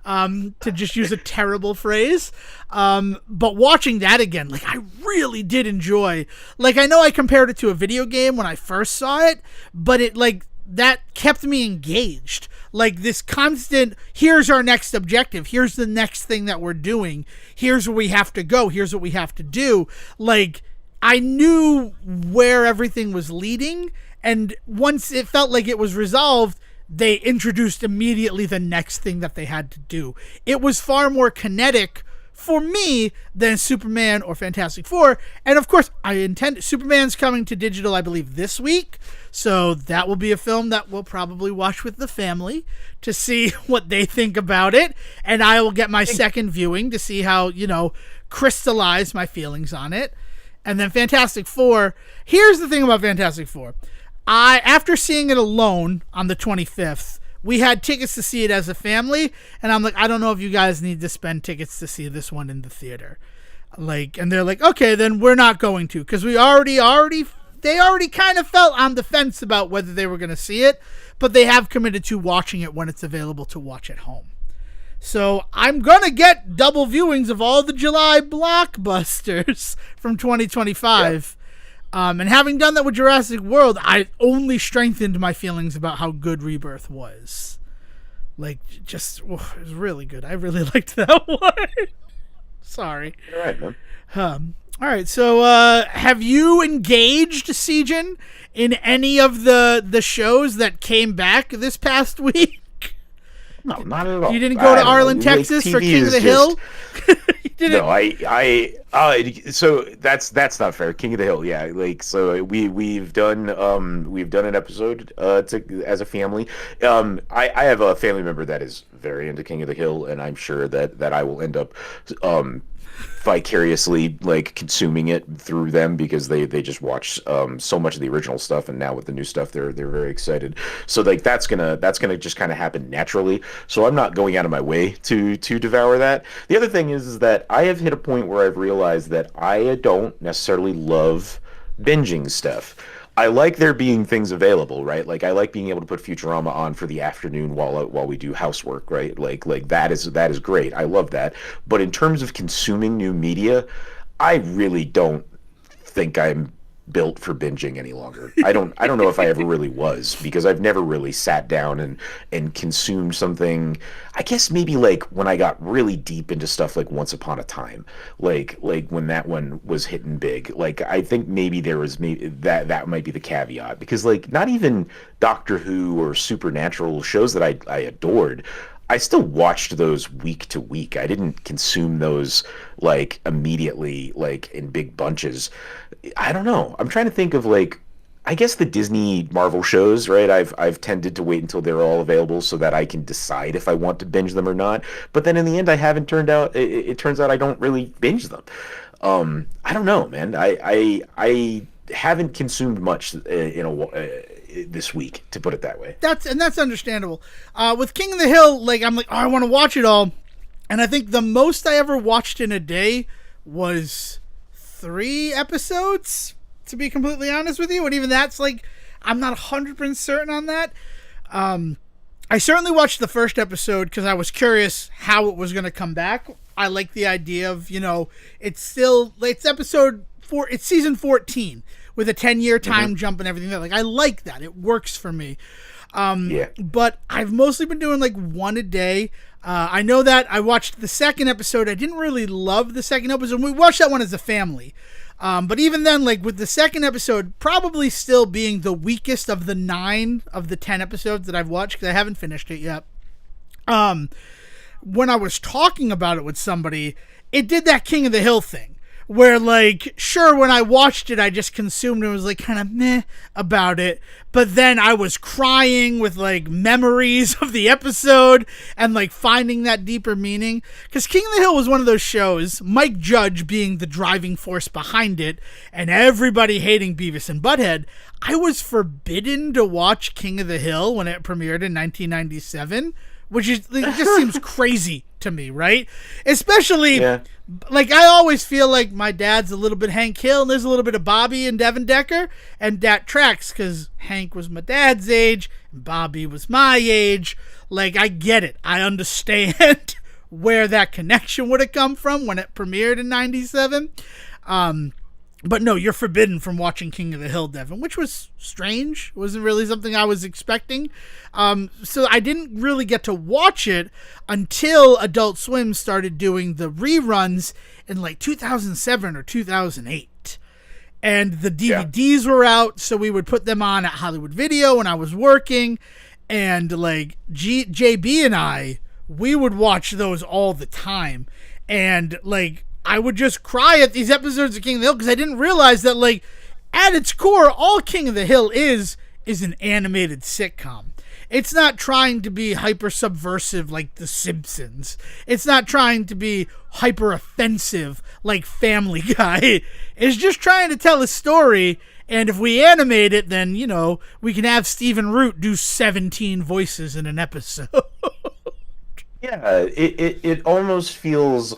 Speaker 1: to just use a terrible phrase. But watching that again, like, I really did enjoy. Like, I know I compared it to a video game when I first saw it, but it, like, that kept me engaged. Like, this constant, here's our next objective, here's the next thing that we're doing, here's where we have to go, here's what we have to do. Like, I knew where everything was leading, and once it felt like it was resolved, they introduced immediately the next thing that they had to do. It was far more kinetic for me than Superman or Fantastic Four. And of course, Superman's coming to digital, I believe, this week. So that will be a film that we'll probably watch with the family to see what they think about it. And I will get my second viewing to see how, crystallize my feelings on it. And then Fantastic Four. Here's the thing about Fantastic Four. After seeing it alone on the 25th, we had tickets to see it as a family, and I'm like, I don't know if you guys need to spend tickets to see this one in the theater. Like, and they're like, okay, then we're not going to, because they already kind of felt on the fence about whether they were going to see it, but they have committed to watching it when it's available to watch at home. So I'm going to get double viewings of all the July blockbusters from 2025. And having done that with Jurassic World, I only strengthened my feelings about how good Rebirth was. Like, it was really good. I really liked that one. Sorry.
Speaker 2: All right, man.
Speaker 1: All right, so have you engaged, Sejan, in any of the shows that came back this past week?
Speaker 2: No, not at all.
Speaker 1: You didn't go to Arlen, Texas for King of the Hill?
Speaker 2: No, so that's not fair. King of the Hill, yeah. Like, so we've done an episode as a family. I have a family member that is very into King of the Hill, and I'm sure that I will end up vicariously, like, consuming it through them, because they just watch so much of the original stuff, and now with the new stuff they're very excited. So, like, that's gonna just kind of happen naturally. So I'm not going out of my way to devour that. The other thing is that I have hit a point where I've realized that I don't necessarily love binging stuff. I like there being things available, right? Like, I like being able to put Futurama on for the afternoon while we do housework, right? Like that is great. I love that. But in terms of consuming new media, I really don't think I'm built for binging any longer. I don't know if I ever really was, because I've never really sat down and consumed something. I guess maybe like when I got really deep into stuff like Once Upon a Time, like when that one was hitting big. Like, I think maybe that might be the caveat, because like not even Doctor Who or Supernatural shows that I adored, I still watched those week to week. I didn't consume those like immediately, like in big bunches. I don't know. I'm trying to think of, like, I guess the Disney Marvel shows, right? I've tended to wait until they're all available so that I can decide if I want to binge them or not. But then in the end, it turns out I don't really binge them. I don't know, man. I haven't consumed much this week, to put it that way.
Speaker 1: That's understandable. With King of the Hill, like, I'm like, oh, I want to watch it all. And I think the most I ever watched in a day was 3 episodes, to be completely honest with you. And even that's like, I'm not 100% certain on that. I certainly watched the first episode because I was curious how it was going to come back. I like the idea of, it's episode 4, it's season 14 with a 10-year time jump and everything. Like, I like that. It works for me. But I've mostly been doing like 1 a day. I know that I watched the second episode. I didn't really love the second episode. We watched that one as a family. But even then, like with the second episode, probably still being the weakest of the 9 of the 10 episodes that I've watched, because I haven't finished it yet. When I was talking about it with somebody, it did that King of the Hill thing. Where, like, sure, when I watched it, I just consumed it and was, like, kind of meh about it. But then I was crying with, like, memories of the episode and, like, finding that deeper meaning. Because King of the Hill was one of those shows, Mike Judge being the driving force behind it, and everybody hating Beavis and Butthead. I was forbidden to watch King of the Hill when it premiered in 1997, which is, it just seems crazy to me, right? Especially, like, I always feel like my dad's a little bit Hank Hill, and there's a little bit of Bobby and Devin Decker, and that tracks, because Hank was my dad's age, and Bobby was my age. Like, I get it. I understand where that connection would have come from when it premiered in 97. But no, you're forbidden from watching King of the Hill, Devin, which was strange. It wasn't really something I was expecting. So I didn't really get to watch it until Adult Swim started doing the reruns in like 2007 or 2008. And the DVDs were out, so we would put them on at Hollywood Video when I was working. And like JB and I, we would watch those all the time. And like, I would just cry at these episodes of King of the Hill because I didn't realize that, like, at its core, all King of the Hill is an animated sitcom. It's not trying to be hyper subversive like The Simpsons. It's not trying to be hyper offensive like Family Guy. It's just trying to tell a story, and if we animate it, then, we can have Stephen Root do 17 voices in an episode.
Speaker 2: Yeah, it almost feels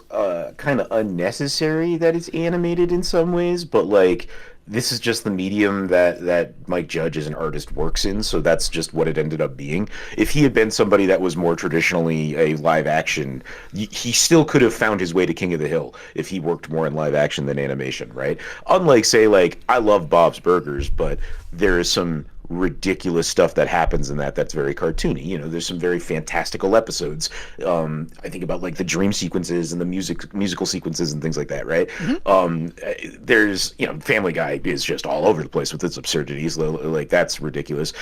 Speaker 2: kind of unnecessary that it's animated in some ways, but like this is just the medium that Mike Judge as an artist works in, so that's just what it ended up being. If he had been somebody that was more traditionally a live action, he still could have found his way to King of the Hill if he worked more in live action than animation, right? Unlike, say, like, I love Bob's Burgers, but there is some ridiculous stuff that happens in that's very cartoony. There's some very fantastical episodes. I think about like the dream sequences and the musical sequences and things like that, right? There's Family Guy is just all over the place with its absurdities. Like, that's ridiculous.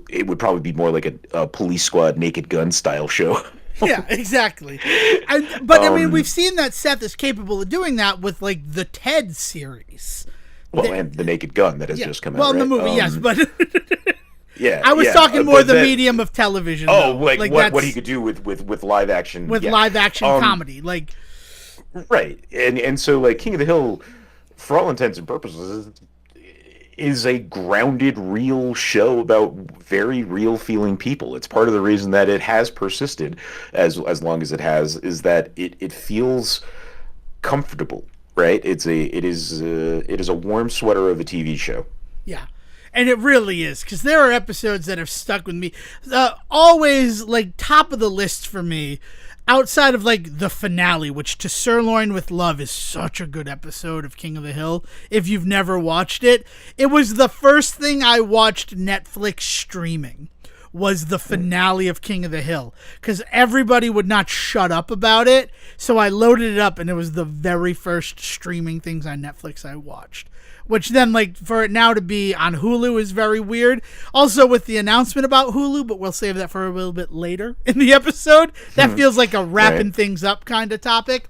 Speaker 2: It would probably be more like a Police Squad Naked Gun style show.
Speaker 1: Yeah, exactly. But I mean, we've seen that Seth is capable of doing that with like the Ted series.
Speaker 2: Well, and the Naked Gun that has just come out.
Speaker 1: Well, in the movie, yes, but
Speaker 2: yeah,
Speaker 1: I was talking more the medium of television.
Speaker 2: Oh, like what he could do with live action,
Speaker 1: live action comedy, like
Speaker 2: right, and so like King of the Hill, for all intents and purposes, is a grounded, real show about very real feeling people. It's part of the reason that it has persisted as long as it has, is that it feels comfortable. Right, it is a warm sweater of a TV show.
Speaker 1: Yeah, and it really is, because there are episodes that have stuck with me. Always like top of the list for me, outside of like the finale, which To Sirloin with Love is such a good episode of King of the Hill. If you've never watched it, it was the first thing I watched Netflix streaming. Was the finale of King of the Hill, because everybody would not shut up about it, so I loaded it up, and it was the very first streaming things on Netflix I watched, which then, like, for it now to be on Hulu is very weird. Also, with the announcement about Hulu, but we'll save that for a little bit later in the episode. That feels like a wrapping things up kind of topic.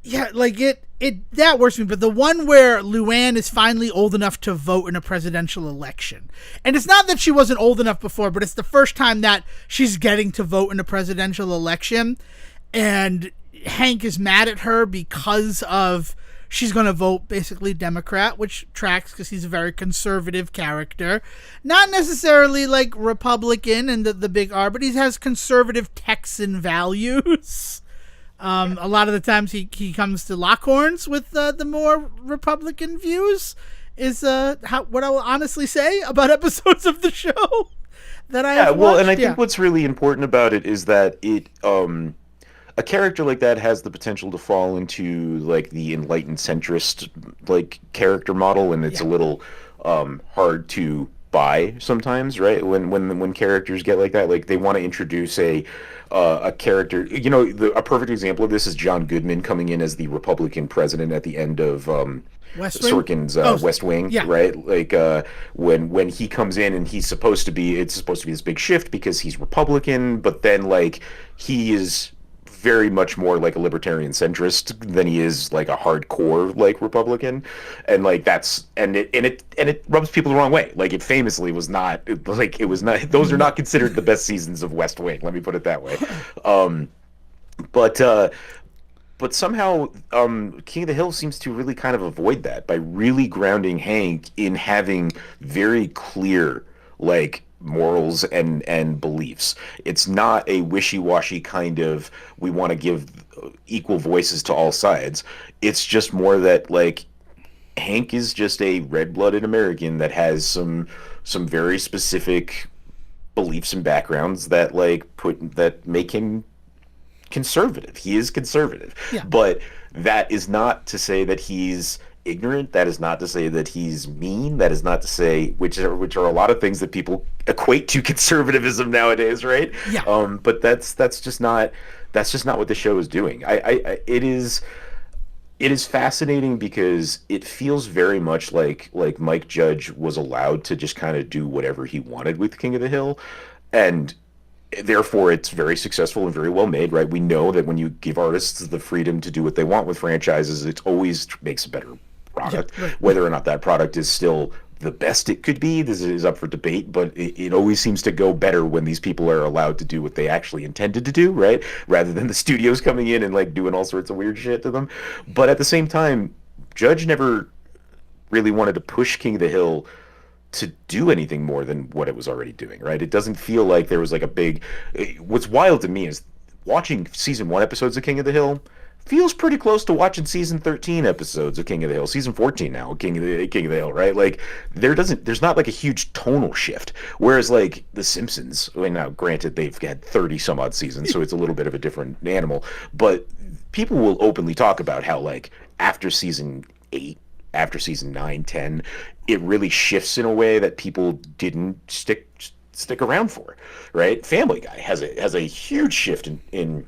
Speaker 1: Yeah, like it that works for me, but the one where Luann is finally old enough to vote in a presidential election. And it's not that she wasn't old enough before, but it's the first time that she's getting to vote in a presidential election. And Hank is mad at her because of she's going to vote basically Democrat, which tracks because he's a very conservative character. Not necessarily like Republican and the big R, but he has conservative Texan values. A lot of the times he comes to Lockhorns with the more Republican views is what I will honestly say about episodes of the show that I have watched.
Speaker 2: And I think what's really important about it is that it a character like that has the potential to fall into like the enlightened centrist like character model, and it's a little hard to buy sometimes, right? When characters get like that, like they want to introduce a character. You know, a perfect example of this is John Goodman coming in as the Republican president at the end of Sorkin's West Wing, right? Like when he comes in and it's supposed to be this big shift because he's Republican, but then like he is very much more like a libertarian centrist than he is like a hardcore like Republican, and like it rubs people the wrong way. Like it famously was not like it was not. Those are not considered the best seasons of West Wing. Let me put it that way. But somehow King of the Hill seems to really kind of avoid that by really grounding Hank in having very clear like morals and beliefs. It's not a wishy-washy kind of we want to give equal voices to all sides. It's just more that like Hank is just a red-blooded American that has some very specific beliefs and backgrounds that make him conservative. He is conservative. But that is not to say that he's ignorant. That is not to say that he's mean. That is not to say which are a lot of things that people equate to conservatism nowadays, right? But that's just not what the show is doing. It is fascinating because it feels very much like Mike Judge was allowed to just kind of do whatever he wanted with King of the Hill, and therefore it's very successful and very well made, right? We know that when you give artists the freedom to do what they want with franchises, it always makes a better product. Whether or not that product is still the best it could be, this is up for debate, but it always seems to go better when these people are allowed to do what they actually intended to do, right? Rather than the studios coming in and like doing all sorts of weird shit to them. But at the same time, Judge never really wanted to push King of the Hill to do anything more than what it was already doing, right? It doesn't feel like there was like a big... What's wild to me is watching season 1 episodes of King of the Hill feels pretty close to watching season 13 episodes of King of the Hill, season 14 now, King of the Hill, right? Like there's not like a huge tonal shift. Whereas like The Simpsons, now granted they've had 30 some odd seasons, so it's a little bit of a different animal, but people will openly talk about how like after season 8, after season 9, 10, it really shifts in a way that people didn't stick around for, right? Family Guy has a huge shift in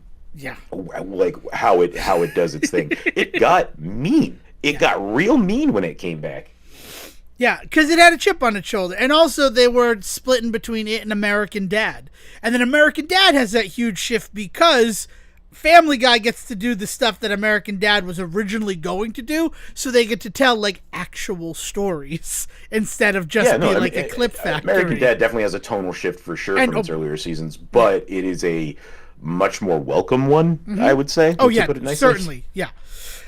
Speaker 2: like how it does its thing. It got mean. It got real mean when it came back.
Speaker 1: Yeah, because it had a chip on its shoulder. And also they were splitting between it and American Dad. And then American Dad has that huge shift because Family Guy gets to do the stuff that American Dad was originally going to do, so they get to tell like actual stories instead of just a clip factory.
Speaker 2: American Dad definitely has a tonal shift for sure from its earlier seasons, but it is a much more welcome one, I would say.
Speaker 1: Oh yeah, certainly, yeah.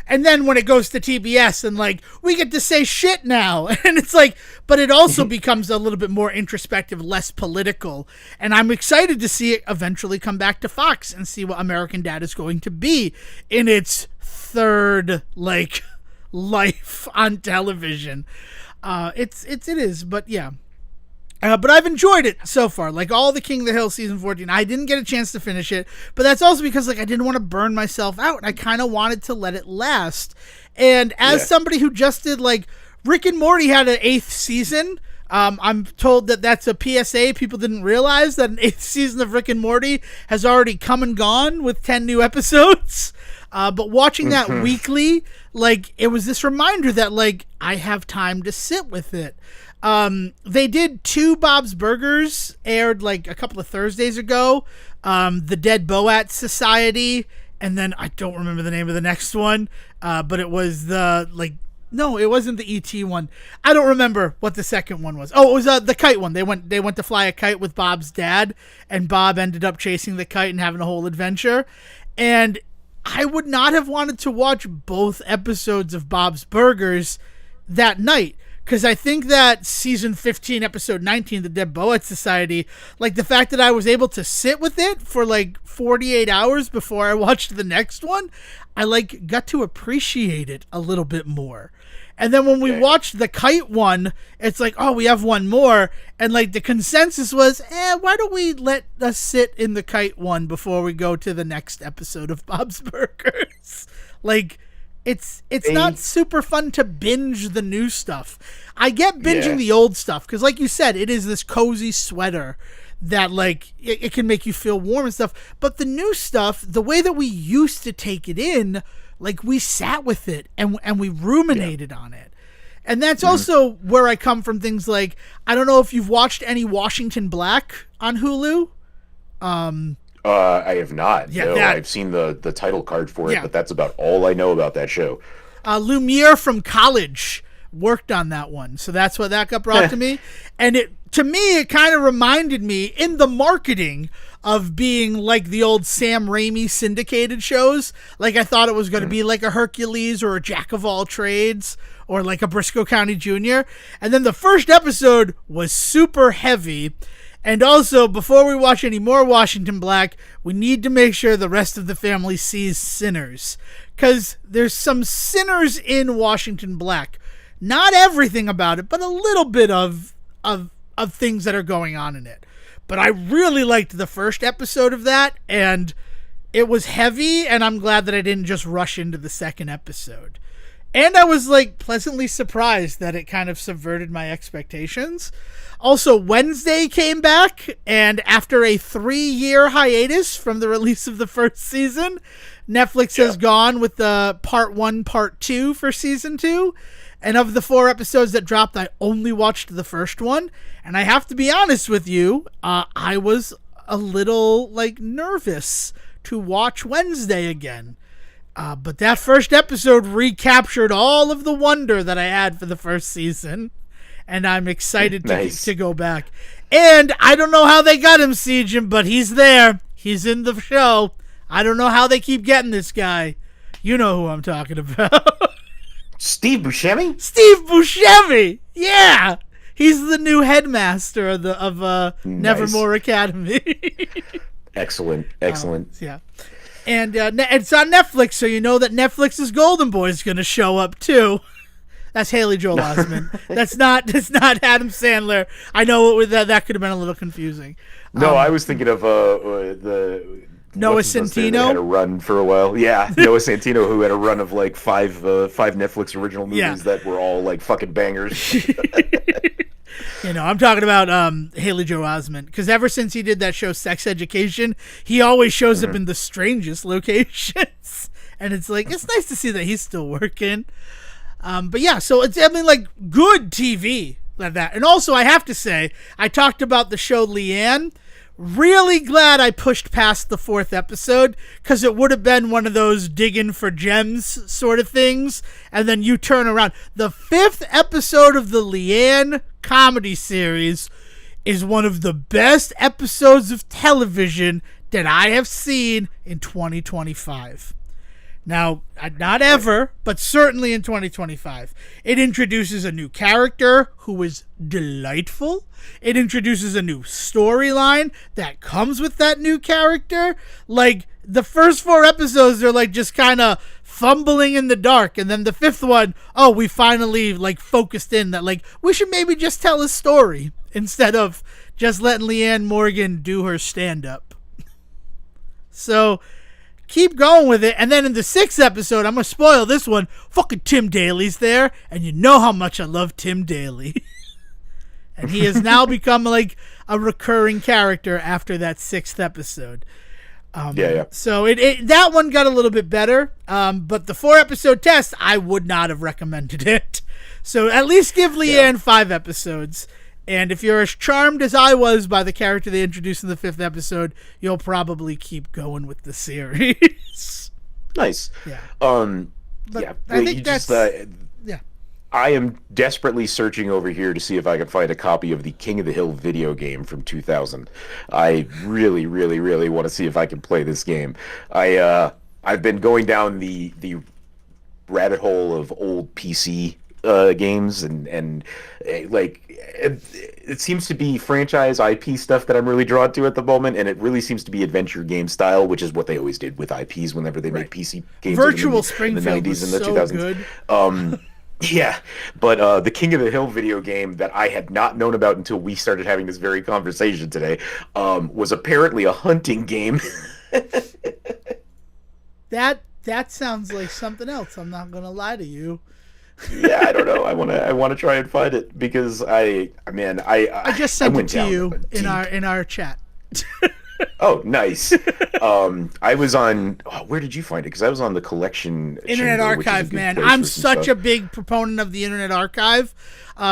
Speaker 1: And then when it goes to TBS and like, we get to say shit now. And it's like, but it also becomes a little bit more introspective, less political. And I'm excited to see it eventually come back to Fox and see what American Dad is going to be in its third like life on television. It is, but yeah. But I've enjoyed it so far. Like all the King of the Hill season 14, I didn't get a chance to finish it, but that's also because like I didn't want to burn myself out. I kind of wanted to let it last. And as somebody who just did like Rick and Morty had an 8th season. I'm told that that's a PSA. People didn't realize that an 8th season of Rick and Morty has already come and gone with 10 new episodes. But watching that weekly, like it was this reminder that like I have time to sit with it. They did 2 Bob's Burgers, aired like a couple of Thursdays ago. The Dead Boat Society, and then I don't remember the name of the next one, but it was no, it wasn't the E.T. one. I don't remember what the second one was. Oh, it was the kite one. They went to fly a kite with Bob's dad, and Bob ended up chasing the kite and having a whole adventure. And I would not have wanted to watch both episodes of Bob's Burgers that night. Because I think that season 15, episode 19, the Dead Boet Society, like the fact that I was able to sit with it for like 48 hours before I watched the next one, I like got to appreciate it a little bit more. And then when we watched the Kite one, it's like, oh, we have one more. And like the consensus was, why don't we let us sit in the Kite one before we go to the next episode of Bob's Burgers? Like, it's not super fun to binge the new stuff. I get binging the old stuff because, like you said, it is this cozy sweater that, like, it can make you feel warm and stuff. But the new stuff, the way that we used to take it in, like, we sat with it and we ruminated on it. And that's also where I come from things like, I don't know if you've watched any Washington Black on Hulu.
Speaker 2: I have not. Yeah, no, I've seen the title card for it, but that's about all I know about that show.
Speaker 1: Lumiere from College worked on that one, so that's what that got brought to me. And it kind of reminded me in the marketing of being like the old Sam Raimi syndicated shows. Like I thought it was going to be like a Hercules or a Jack of all trades or like a Briscoe County Jr. And then the first episode was super heavy. And also, before we watch any more Washington Black, we need to make sure the rest of the family sees Sinners. Because there's some sinners in Washington Black. Not everything about it, but a little bit of things that are going on in it. But I really liked the first episode of that, and it was heavy, and I'm glad that I didn't just rush into the second episode. And I was, like, pleasantly surprised that it kind of subverted my expectations. Also, Wednesday came back, and after a 3-year hiatus from the release of the first season, Netflix has gone with the part 1, part 2 for season 2. And of the 4 episodes that dropped, I only watched the first one. And I have to be honest with you, I was a little, like, nervous to watch Wednesday again. But that first episode recaptured all of the wonder that I had for the first season. And I'm excited to go back. And I don't know how they got him, Siegen, but he's there. He's in the show. I don't know how they keep getting this guy. You know who I'm talking about.
Speaker 2: Steve Buscemi?
Speaker 1: Steve Buscemi! Yeah! He's the new headmaster of Nevermore Academy.
Speaker 2: Excellent.
Speaker 1: Yeah. And it's on Netflix, so you know that Netflix's Golden Boy is going to show up, too. That's Haley Joel Osment. That's not Adam Sandler. I know that could have been a little confusing.
Speaker 2: No, I was thinking of the
Speaker 1: Noah Centineo
Speaker 2: had a run for a while. Yeah, Noah Centineo, who had a run of like five Netflix original movies that were all like fucking bangers.
Speaker 1: You know, I'm talking about Haley Joel Osment, because ever since he did that show Sex Education, he always shows up in the strangest locations, and it's like it's nice to see that he's still working. But yeah, so it's like good TV like that. And also, I have to say, I talked about the show Leanne. Really glad I pushed past the 4th episode, because it would have been one of those digging for gems sort of things, and then you turn around. The 5th episode of the Leanne comedy series is one of the best episodes of television that I have seen in 2025. Now, not ever, but certainly in 2025. It introduces a new character who is delightful. It introduces a new storyline that comes with that new character. Like, the first 4 episodes are like just kind of fumbling in the dark. And then the 5th one, we finally like focused in that like we should maybe just tell a story instead of just letting Leanne Morgan do her stand-up. So keep going with it. And then in the 6th episode, I'm going to spoil this one. Fucking Tim Daly's there. And you know how much I love Tim Daly. And he has now become like a recurring character after that 6th episode. So that one got a little bit better. But the 4-episode test, I would not have recommended it. So at least give Leanne 5 episodes. And if you're as charmed as I was by the character they introduced in the 5th episode, you'll probably keep going with the series.
Speaker 2: Nice.
Speaker 1: Yeah.
Speaker 2: I think that's... I am desperately searching over here to see if I can find a copy of the King of the Hill video game from 2000. I really, really, really want to see if I can play this game. I I've been going down the rabbit hole of old PC games it seems to be franchise IP stuff that I'm really drawn to at the moment, and it really seems to be adventure game style, which is what they always did with IPs whenever they made PC games.
Speaker 1: Virtual
Speaker 2: in
Speaker 1: Springfield
Speaker 2: the 90s and the
Speaker 1: so
Speaker 2: 2000s.
Speaker 1: Good.
Speaker 2: Yeah, but the King of the Hill video game that I had not known about until we started having this very conversation today was apparently a hunting game.
Speaker 1: That sounds like something else. I'm not gonna lie to you.
Speaker 2: Yeah, I don't know. I wanna try and find it because I
Speaker 1: just sent it to you in our chat.
Speaker 2: Oh, nice. I was on. Where did you find it? Because I was on the collection
Speaker 1: Internet
Speaker 2: chamber,
Speaker 1: Archive, man. I'm such a big proponent of the Internet Archive.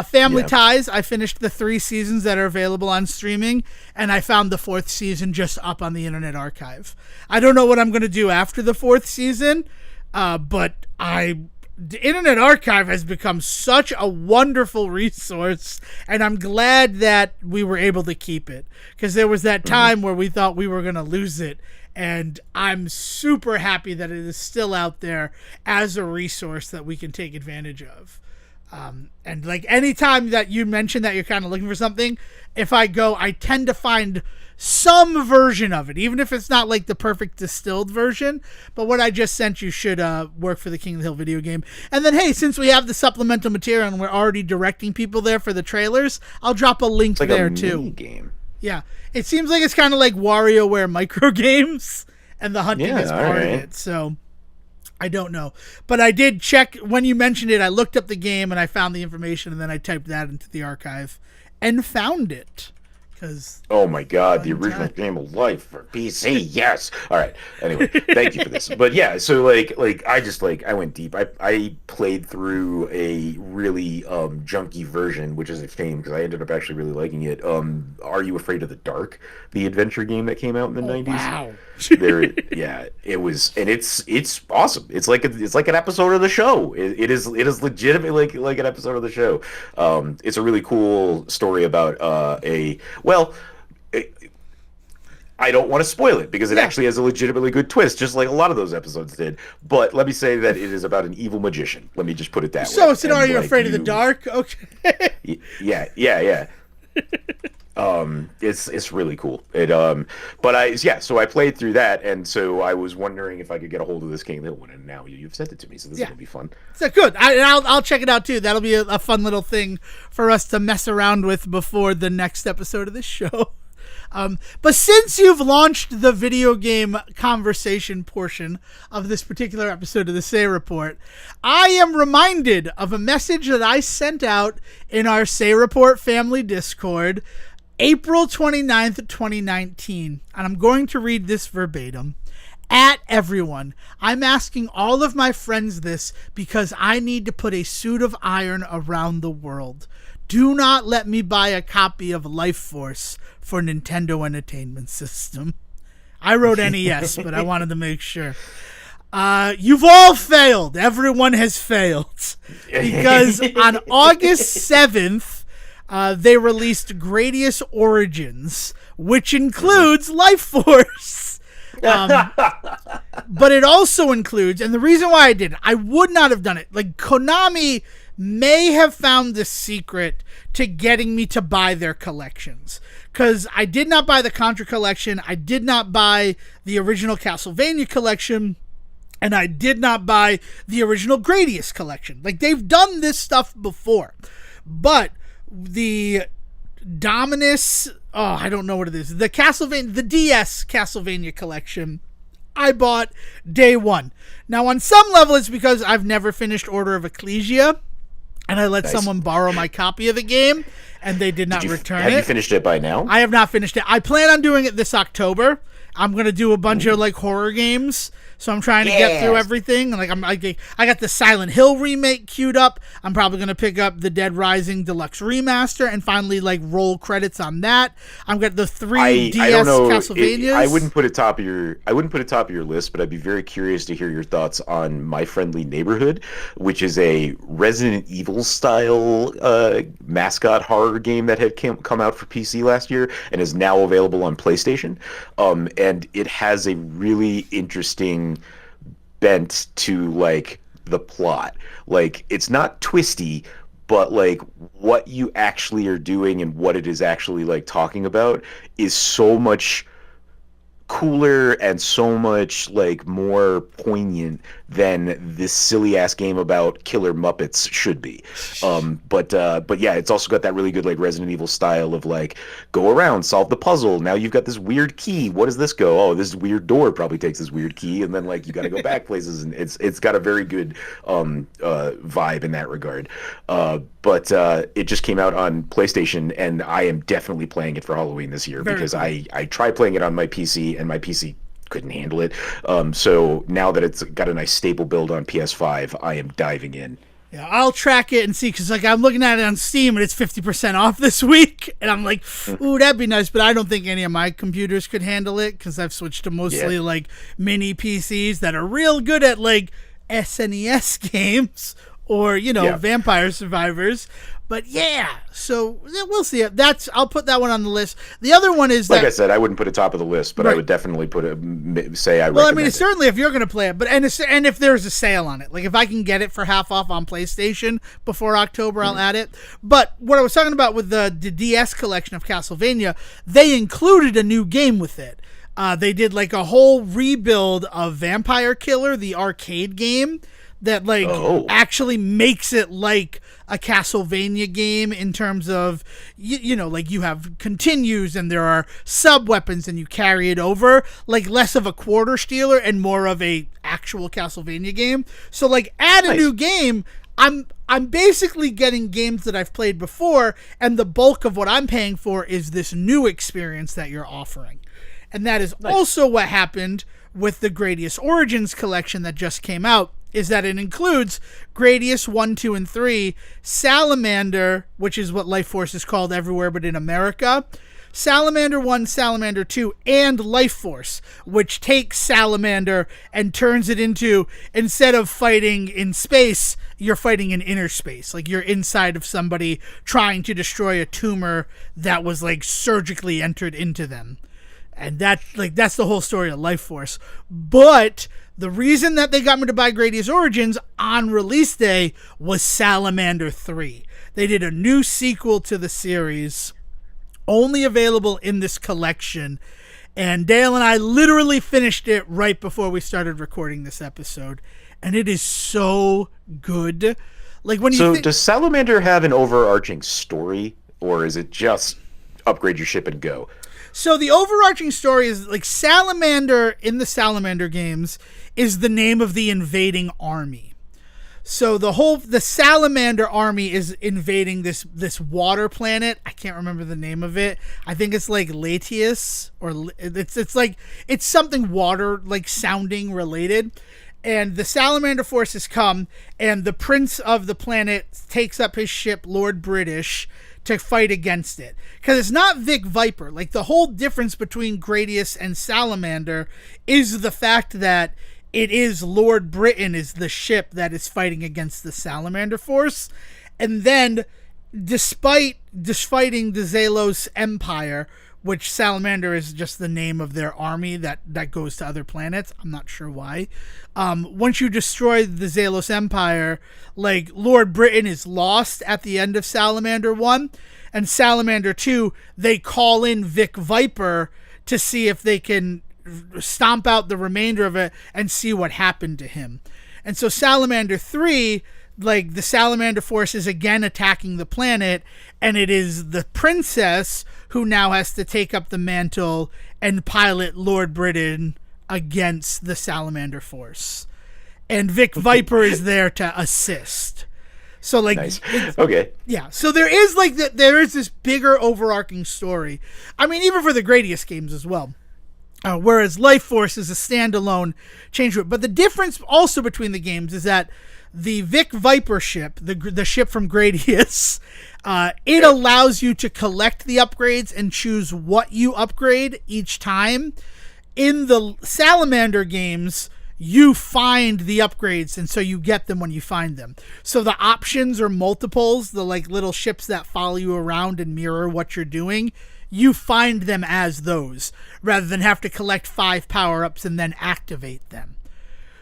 Speaker 1: Family Ties. I finished the 3 seasons that are available on streaming, and I found the 4th season just up on the Internet Archive. I don't know what I'm going to do after the 4th season, but the Internet Archive has become such a wonderful resource, and I'm glad that we were able to keep it, because there was that time where we thought we were going to lose it, and I'm super happy that it is still out there as a resource that we can take advantage of. And like anytime that you mention that you're kind of looking for something, if I go, I tend to find some version of it, even if it's not like the perfect distilled version. But what I just sent you should work for the King of the Hill video game. And then, hey, since we have the supplemental material and we're already directing people there for the trailers, I'll drop a link there too.
Speaker 2: Game.
Speaker 1: Yeah, it seems like it's kind of like WarioWare micro games, and the hunting is part of it. So I don't know, but I did check when you mentioned it. I looked up the game and I found the information, and then I typed that into the archive and found it.
Speaker 2: Oh my God, the original game of life for PC, yes. All right. Anyway, thank you for this. But yeah, so I went deep. I played through a really junky version, which is a shame because I ended up actually really liking it. Are You Afraid of the Dark? The adventure game that came out in the 90s. Wow. It was, and it's awesome. It's like an episode of the show. It is legitimately like an episode of the show. It's a really cool story about I don't want to spoil it because it actually has a legitimately good twist, just like a lot of those episodes did. But let me say that it is about an evil magician. Let me just put it that way.
Speaker 1: So it's Are You Afraid of the Dark? Okay.
Speaker 2: Yeah. It's really cool. So I played through that, and so I was wondering if I could get a hold of this King of the Hill one, and now you've sent it to me, so this is gonna be fun.
Speaker 1: So good. I'll check it out too. That'll be a fun little thing for us to mess around with before the next episode of this show. But since you've launched the video game conversation portion of this particular episode of the Say Report, I am reminded of a message that I sent out in our Say Report family Discord April 29th, 2019, and I'm going to read this verbatim. At everyone, I'm asking all of my friends this because I need to put a suit of iron around the world. Do not let me buy a copy of Life Force for Nintendo Entertainment System. I wrote NES, but I wanted to make sure. You've all failed. Everyone has failed. Because on August 7th, they released Gradius Origins, which includes Life Force. But it also includes, and the reason why I did it, I would not have done it. Like, Konami may have found the secret to getting me to buy their collections. Because I did not buy the Contra collection, I did not buy the original Castlevania collection, and I did not buy the original Gradius collection. Like, they've done this stuff before. But the Dominus, I don't know what it is. The DS Castlevania collection, I bought day one. Now, on some level, it's because I've never finished Order of Ecclesia, and I let someone borrow my copy of the game, and they did not return it.
Speaker 2: Have you finished it by now?
Speaker 1: I have not finished it. I plan on doing it this October. I'm going to do a bunch of like horror games. So I'm trying to get through everything. Like I got the Silent Hill remake queued up. I'm probably going to pick up the Dead Rising Deluxe Remaster and finally like roll credits on that. I've got the 3 DS Castlevanias.
Speaker 2: I wouldn't put it top of your list, but I'd be very curious to hear your thoughts on My Friendly Neighborhood, which is a Resident Evil style mascot horror game that had come out for PC last year and is now available on PlayStation. And it has a really interesting bent to like the plot. Like it's not twisty, but like what you actually are doing and what it is actually like talking about is so much cooler and so much like more poignant than this silly ass game about killer Muppets should be. But yeah, it's also got that really good like Resident Evil style of like go around, solve the puzzle. Now you've got this weird key. What does this go? Oh, this weird door probably takes this weird key, and then like you got to go back places, and it's got a very good vibe in that regard. But it just came out on PlayStation, and I am definitely playing it for Halloween this year because
Speaker 1: cool.
Speaker 2: I tried playing it on my PC, and my PC couldn't handle it. So now that it's got a nice stable build on PS5, I am diving in.
Speaker 1: Yeah, I'll track it and see, because like I'm looking at it on Steam and it's 50% off this week, and I'm like, ooh, that'd be nice, but I don't think any of my computers could handle it because I've switched to mostly like mini PCs that are real good at like SNES games or Vampire Survivors. But yeah, so we'll see. I'll put that one on the list. The other one is
Speaker 2: like I said, I wouldn't put it top of the list, but I would definitely say I recommend it.
Speaker 1: Well, I mean, certainly if you're going to play it, but and if there's a sale on it, like if I can get it for half off on PlayStation before October, I'll add it. But what I was talking about with the DS collection of Castlevania, they included a new game with it. They did like a whole rebuild of Vampire Killer, the arcade game, that like actually makes it like a Castlevania game in terms of like you have continues and there are sub weapons and you carry it over, like less of a quarter stealer and more of a actual Castlevania game. So like add a new game. I'm basically getting games that I've played before, and the bulk of what I'm paying for is this new experience that you're offering. And that is also what happened with the Gradius Origins collection that just came out, is that it includes Gradius 1, 2, and 3, Salamander, which is what Life Force is called everywhere but in America, Salamander 1, Salamander 2, and Life Force, which takes Salamander and turns it into, instead of fighting in space, you're fighting in inner space. Like you're inside of somebody trying to destroy a tumor that was like surgically entered into them. And that's the whole story of Life Force. But the reason that they got me to buy Gradius Origins on release day was Salamander 3. They did a new sequel to the series, only available in this collection. And Dale and I literally finished it right before we started recording this episode. And it is so good. Like when you
Speaker 2: does Salamander have an overarching story, or is it just upgrade your ship and go?
Speaker 1: So the overarching story is like Salamander in the Salamander games is the name of the invading army. So the Salamander army is invading this water planet. I can't remember the name of it. I think it's like Latius, or it's something water like sounding related. And the Salamander forces come, and the prince of the planet takes up his ship, Lord British, to fight against it. Because it's not Vic Viper. Like the whole difference between Gradius and Salamander is the fact that it is Lord Britain is the ship that is fighting against the Salamander force. And then despite fighting the Zalos Empire, which Salamander is just the name of their army that goes to other planets. I'm not sure why. Once you destroy the Zalos Empire, like Lord Britain is lost at the end of Salamander 1, and Salamander 2, they call in Vic Viper to see if they can stomp out the remainder of it and see what happened to him. And so Salamander 3, like the Salamander force is again attacking the planet, and it is the princess who now has to take up the mantle and pilot Lord Britain against the Salamander force. And Vic Viper is there to assist. So like,
Speaker 2: nice. Okay.
Speaker 1: Yeah. So there is there is this bigger overarching story. I mean, even for the Gradius games as well. Whereas Life Force is a standalone change to it. But the difference also between the games is that the Vic Viper ship, the ship from Gradius, it allows you to collect the upgrades and choose what you upgrade each time. In the Salamander games, you find the upgrades, and so you get them when you find them. So the options are multiples, the like little ships that follow you around and mirror what you're doing. You find them as those, rather than have to collect 5 power-ups and then activate them.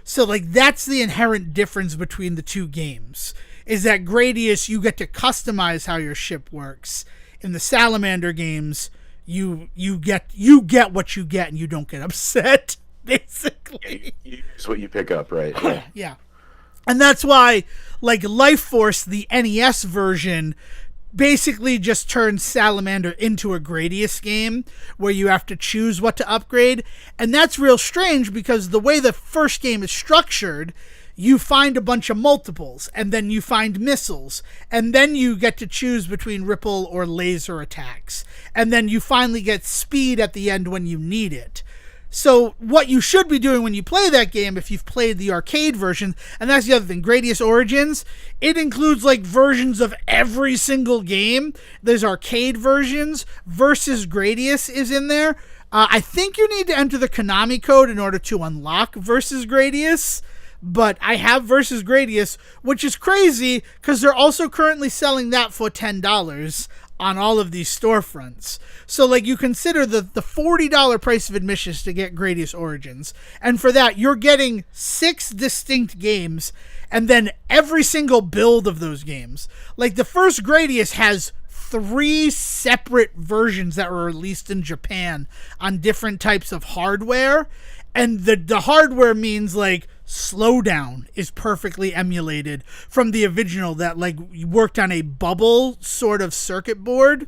Speaker 1: So, like, that's the inherent difference between the two games, is that Gradius, you get to customize how your ship works. In the Salamander games, you get what you get and you don't get upset, basically.
Speaker 2: It's what you pick up, right?
Speaker 1: Yeah. Yeah. And that's why, like, Life Force, the NES version, basically just turns Salamander into a Gradius game where you have to choose what to upgrade. And that's real strange because the way the first game is structured, you find a bunch of multiples, and then you find missiles, and then you get to choose between ripple or laser attacks. And then you finally get speed at the end when you need it. So what you should be doing when you play that game, if you've played the arcade version, and that's the other thing, Gradius Origins, it includes like versions of every single game. There's arcade versions. Versus Gradius is in there. I think you need to enter the Konami code in order to unlock Versus Gradius. But I have Versus Gradius, which is crazy because they're also currently selling that for $10 on all of these storefronts. So, like, you consider the $40 price of admissions to get Gradius Origins. And for that, you're getting 6 distinct games and then every single build of those games. Like, the first Gradius has 3 separate versions that were released in Japan on different types of hardware. And the hardware means, like, slowdown is perfectly emulated from the original that, like, worked on a bubble sort of circuit board.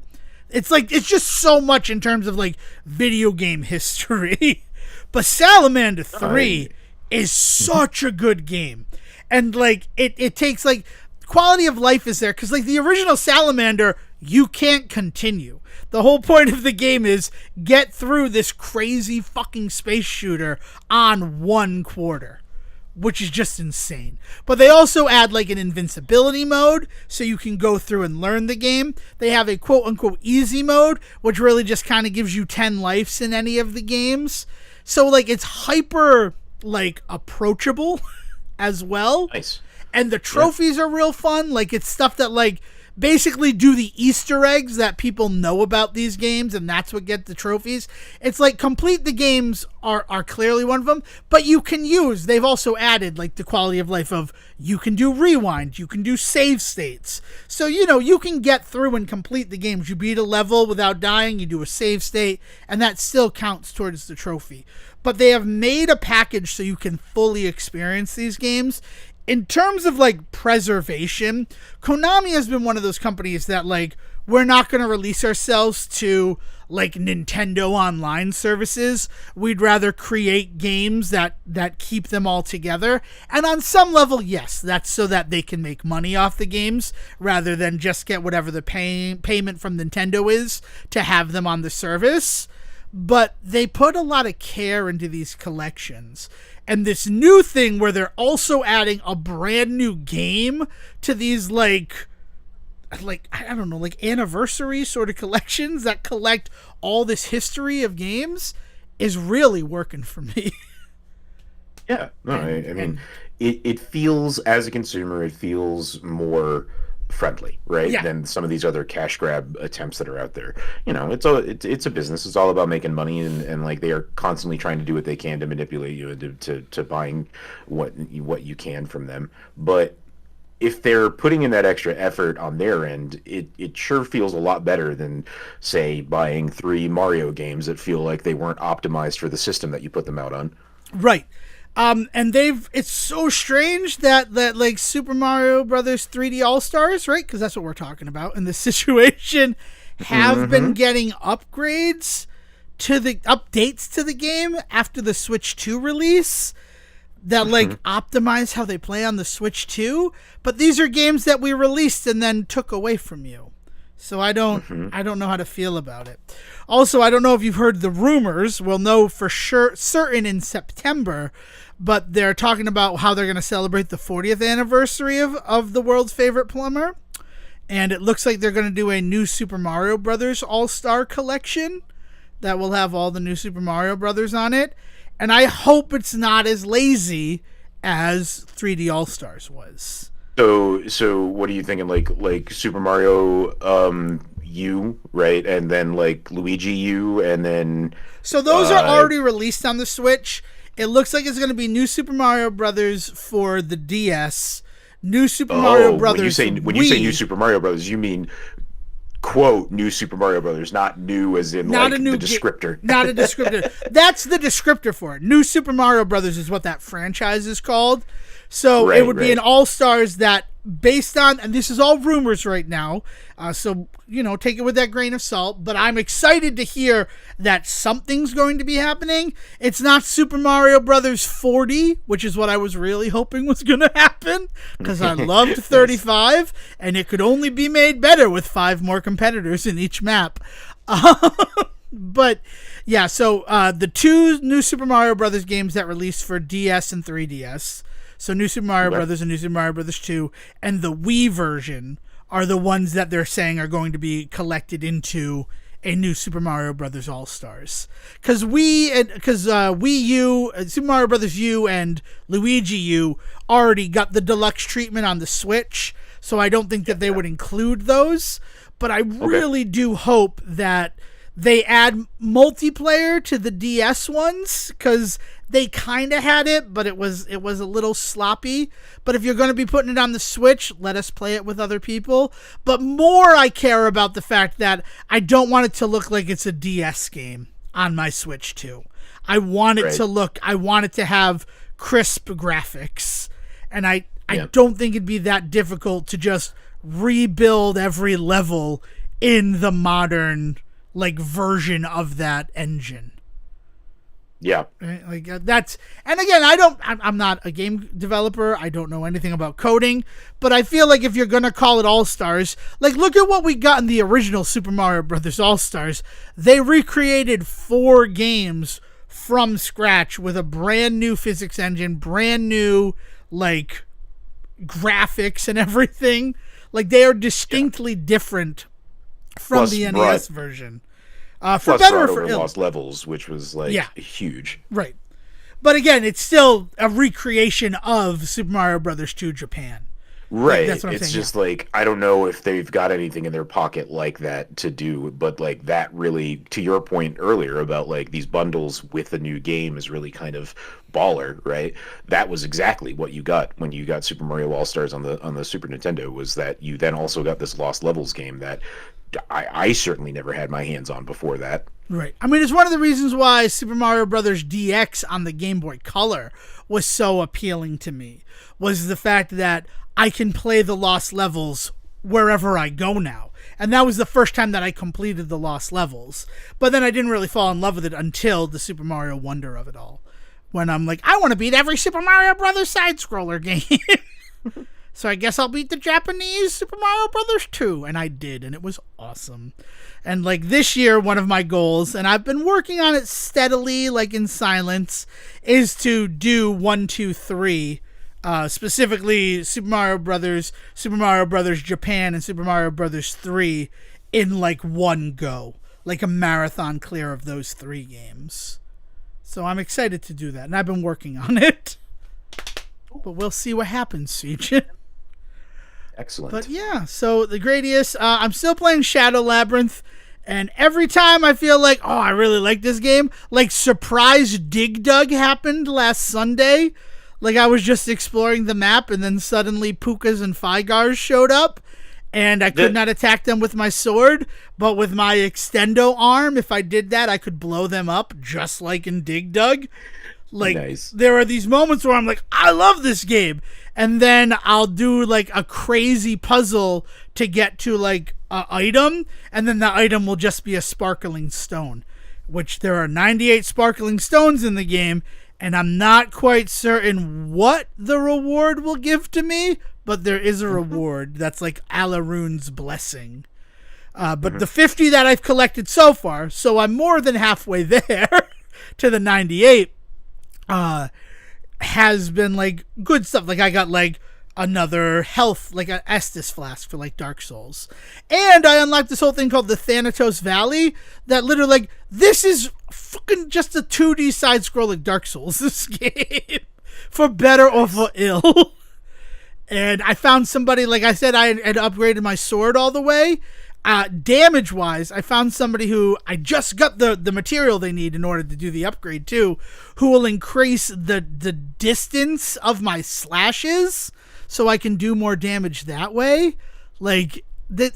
Speaker 1: It's like, it's just so much in terms of, like, video game history. But Salamander 3 is such a good game. And, like, it takes, like, quality of life is there. Because, like, the original Salamander, you can't continue. The whole point of the game is get through this crazy fucking space shooter on 1 quarter, which is just insane. But they also add like an invincibility mode so you can go through and learn the game. They have a quote unquote easy mode, which really just kind of gives you 10 lives in any of the games. So like it's hyper like approachable as well.
Speaker 2: Nice.
Speaker 1: And the trophies are real fun. Like it's stuff that like basically do the Easter eggs that people know about these games, and that's what get the trophies. It's like complete the games are clearly one of them, but you can use, they've also added like the quality of life of you can do rewind, you can do save states. So, you know, you can get through and complete the games. You beat a level without dying, you do a save state, and that still counts towards the trophy. But they have made a package so you can fully experience these games. In terms of, like, preservation, Konami has been one of those companies that, like, we're not going to release ourselves to, like, Nintendo online services. We'd rather create games that keep them all together. And on some level, yes, that's so that they can make money off the games rather than just get whatever the payment from Nintendo is to have them on the service. But they put a lot of care into these collections. And this new thing where they're also adding a brand new game to these like I don't know, like anniversary sort of collections that collect all this history of games is really working for me.
Speaker 2: Yeah, no, I mean, it feels, as a consumer, it feels more friendly, right?
Speaker 1: Yeah.
Speaker 2: Than some of these other cash grab attempts that are out there. You know, it's a business. It's all about making money, and like they are constantly trying to do what they can to manipulate you into to buying what you can from them. But if they're putting in that extra effort on their end, it sure feels a lot better than, say, buying 3 Mario games that feel like they weren't optimized for the system that you put them out on.
Speaker 1: Right. And it's so strange that like Super Mario Brothers 3D All-Stars, right? Because that's what we're talking about in this situation, have been getting updates to the game after the Switch 2 release that like optimize how they play on the Switch 2. But these are games that we released and then took away from you. So I don't know how to feel about it. Also, I don't know if you've heard the rumors. We'll know for certain in September, but they're talking about how they're going to celebrate the 40th anniversary of the world's favorite plumber. And it looks like they're going to do a new Super Mario Brothers All-Star collection that will have all the new Super Mario Brothers on it. And I hope it's not as lazy as 3D All-Stars was.
Speaker 2: So what are you thinking? Like Super Mario U, right? And then like Luigi U, and then
Speaker 1: so those are already released on the Switch. It looks like it's going to be New Super Mario Brothers for the DS, New Super Mario Brothers.
Speaker 2: When you say New Super Mario Brothers, you mean quote New Super Mario Brothers, not new as in not like the descriptor.
Speaker 1: Not a descriptor. That's the descriptor for it. New Super Mario Brothers is what that franchise is called. So it would be an All-Stars that, based on, and this is all rumors right now, so, take it with that grain of salt, but I'm excited to hear that something's going to be happening. It's not Super Mario Brothers 40, which is what I was really hoping was going to happen, because I loved 35, and it could only be made better with 5 more competitors in each map. But, yeah, so the 2 New Super Mario Brothers games that released for DS and 3DS, so New Super Mario Brothers and New Super Mario Brothers 2, and the Wii version are the ones that they're saying are going to be collected into a New Super Mario Brothers All-Stars. Because Wii U, Super Mario Brothers U and Luigi U already got the deluxe treatment on the Switch, so I don't think that they would include those. But I really do hope that they add multiplayer to the DS ones, because they kind of had it, but it was a little sloppy. But if you're going to be putting it on the Switch, let us play it with other people. But more I care about the fact that I don't want it to look like it's a DS game on my Switch too. I want it I want it to have crisp graphics. And I don't think it'd be that difficult to just rebuild every level in the modern version of that engine.
Speaker 2: Yeah.
Speaker 1: Right? That's, and again, I'm not a game developer. I don't know anything about coding, but I feel like if you're going to call it All-Stars, look at what we got in the original Super Mario Brothers All-Stars. They recreated 4 games from scratch with a brand new physics engine, brand new, graphics and everything. They are distinctly different from the NES version. For better or for ill.
Speaker 2: Lost Levels, which was huge.
Speaker 1: Right. But again, it's still a recreation of Super Mario Brothers 2 Japan.
Speaker 2: Right. That's what I'm saying. It's just I don't know if they've got anything in their pocket like that to do, but that really, to your point earlier about these bundles with a new game is really kind of baller, right? That was exactly what you got when you got Super Mario All-Stars on the Super Nintendo, was that you then also got this Lost Levels game that I certainly never had my hands on before that.
Speaker 1: Right. I mean, it's one of the reasons why Super Mario Brothers DX on the Game Boy Color was so appealing to me, was the fact that I can play the Lost Levels wherever I go now. And that was the first time that I completed the Lost Levels. But then I didn't really fall in love with it until the Super Mario Wonder of it all. When I'm I want to beat every Super Mario Brothers side-scroller game. So I guess I'll beat the Japanese Super Mario Brothers 2. And I did, and it was awesome. And this year, one of my goals, and I've been working on it steadily, in silence, is to do 1, 2, 3. Specifically Super Mario Brothers Japan, and Super Mario Brothers 3 in one go. A marathon clear of those 3 games. So I'm excited to do that, and I've been working on it. But we'll see what happens, Siege.
Speaker 2: Excellent.
Speaker 1: But yeah, so the Gradius, I'm still playing Shadow Labyrinth, and every time I feel I really like this game, Surprise Dig Dug happened last Sunday. I was just exploring the map, and then suddenly Pukas and Figars showed up, and I could not attack them with my sword, but with my extendo arm, if I did that, I could blow them up, just like in Dig Dug.
Speaker 2: Nice.
Speaker 1: There are these moments where I'm I love this game. And then I'll do a crazy puzzle to get to a item. And then the item will just be a sparkling stone, which there are 98 sparkling stones in the game. And I'm not quite certain what the reward will give to me, but there is a reward that's Alaroon's Blessing. But the 50 that I've collected so far, so I'm more than halfway there to the 98, has been good stuff. I got another health, an Estus flask for Dark Souls, and I unlocked this whole thing called the Thanatos Valley that literally this is fucking just a 2D side-scrolling Dark Souls, this game, for better or for ill. And I found somebody, I said, I had upgraded my sword all the way. Damage-wise, I found somebody who I just got the material they need in order to do the upgrade too, who will increase the distance of my slashes so I can do more damage that way. Like,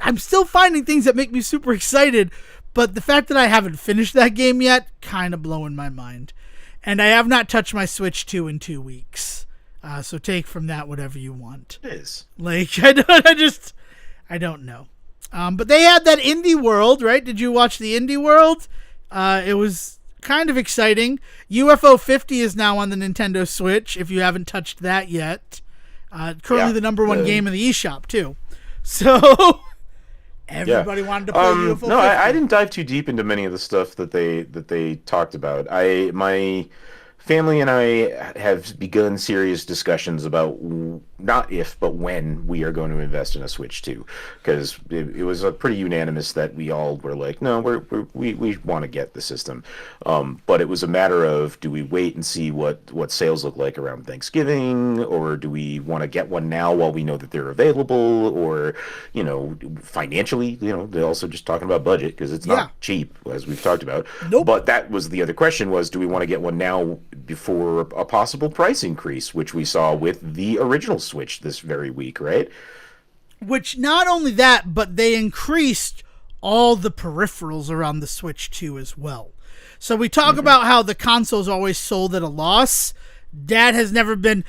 Speaker 1: I'm still finding things that make me super excited, but the fact that I haven't finished that game yet, kind of blowing my mind. And I have not touched my Switch 2 in 2 weeks. So take from that whatever you want.
Speaker 2: It is.
Speaker 1: Like, I don't know. But they had that Indie World, right? Did you watch the Indie World? It was kind of exciting. UFO 50 is now on the Nintendo Switch, if you haven't touched that yet. Currently the number one game in the eShop, too. So, everybody wanted to play UFO 50.
Speaker 2: No, I didn't dive too deep into many of the stuff that they talked about. My family and I have begun serious discussions about not if, but when we are going to invest in a Switch 2, because it was a pretty unanimous that we all were like, no, we want to get the system, but it was a matter of, do we wait and see what sales look like around Thanksgiving, or do we want to get one now while we know that they're available, or financially, they're also just talking about budget, because it's not cheap, as we've talked about.
Speaker 1: Nope.
Speaker 2: But that was the other question, was, do we want to get one now before a possible price increase, which we saw with the original Switch this very week, right?
Speaker 1: Which, not only that, but they increased all the peripherals around the Switch 2 as well. So we talk about how the console's always sold at a loss. That has never been...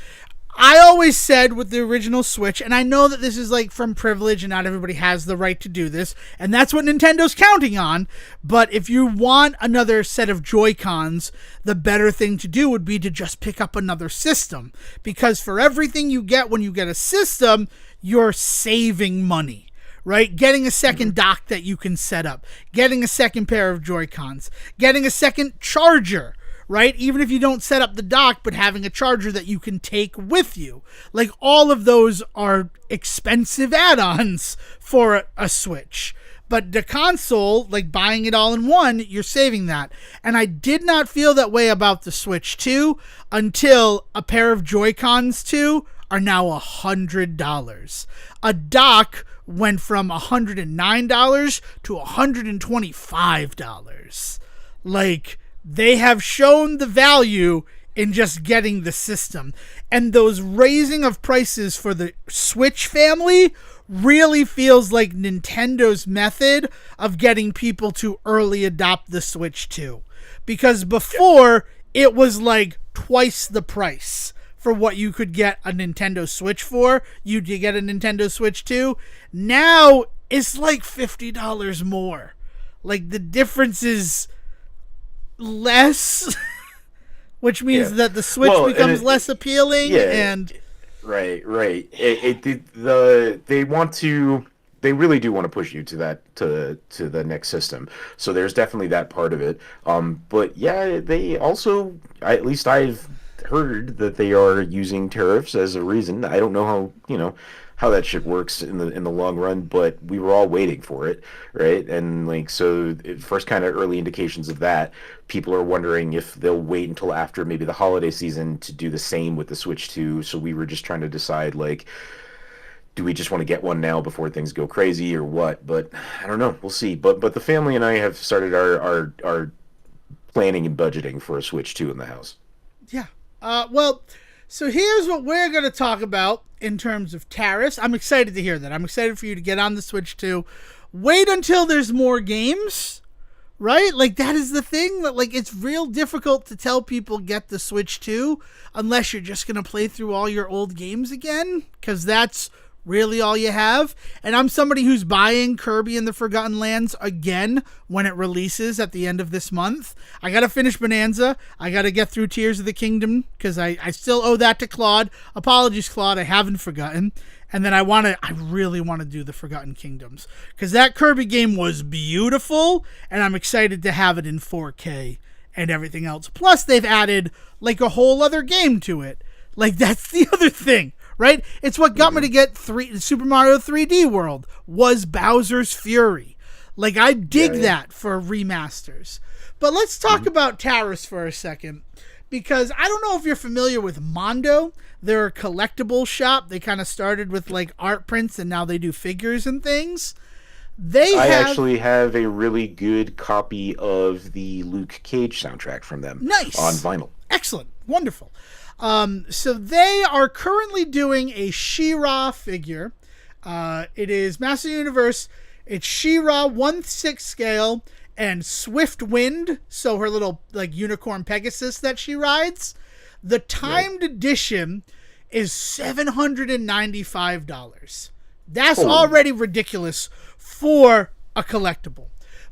Speaker 1: I always said with the original Switch, and I know that this is like from privilege and not everybody has the right to do this, and that's what Nintendo's counting on, but if you want another set of Joy-Cons, the better thing to do would be to just pick up another system, because for everything you get when you get a system, you're saving money, right? Getting a second dock that you can set up, getting a second pair of Joy-Cons, getting a second charger, right? Even if you don't set up the dock, but having a charger that you can take with you. Like, all of those are expensive add-ons for a Switch. But the console, like buying it all in one, you're saving that. And I did not feel that way about the Switch 2 until a pair of Joy-Cons 2 are now $100. A dock went from $109 to $125. Like... they have shown the value in just getting the system. And those raising of prices for the Switch family really feels like Nintendo's method of getting people to early adopt the Switch 2. Because before, it was like twice the price for what you could get a Nintendo Switch for. You get a Nintendo Switch 2. Now, it's like $50 more. Like, the difference is... less, which means that the Switch becomes less appealing, and
Speaker 2: right. They really do want to push you to the next system. So there's definitely that part of it. But yeah, they also, at least I've heard that they are using tariffs as a reason. I don't know how that shit works in the long run, but we were all waiting for it, right? And like, so first kind of early indications of that, people are wondering if they'll wait until after maybe the holiday season to do the same with the Switch 2. So we were just trying to decide, like, do we just want to get one now before things go crazy or what? But I don't know. We'll see. But the family and I have started our planning and budgeting for a Switch 2 in the house.
Speaker 1: Yeah. Well, so here's what we're going to talk about in terms of tariffs. I'm excited to hear that. I'm excited for you to get on the Switch 2. Wait until there's more games, right? Like, that is the thing. That, like, it's real difficult to tell people get the Switch 2 unless you're just going to play through all your old games again, because that's really all you have. And I'm somebody who's buying Kirby and the Forgotten Lands again when it releases at the end of this month. I gotta finish Bonanza. I gotta get through Tears of the Kingdom, because I still owe that to Claude. Apologies, Claude, I haven't forgotten. And then I really want to do the Forgotten Kingdoms, because that Kirby game was beautiful, and I'm excited to have it in 4K and everything else. Plus, they've added like a whole other game to it. Like, that's the other thing. Right? It's what got me to get Super Mario 3D World, was Bowser's Fury. Like, I dig that for remasters. But let's talk about Tariffs for a second, because I don't know if you're familiar with Mondo. They're a collectible shop. They kind of started with, like, art prints, and now they do figures and things.
Speaker 2: I actually have a really good copy of the Luke Cage soundtrack from them.
Speaker 1: Nice.
Speaker 2: On vinyl.
Speaker 1: Excellent. Wonderful. So they are currently doing a She-Ra figure. It is Master Universe. It's She-Ra 1/6 scale and Swift Wind, so her little like unicorn Pegasus that she rides. The timed edition is $795. That's already ridiculous for a collectible.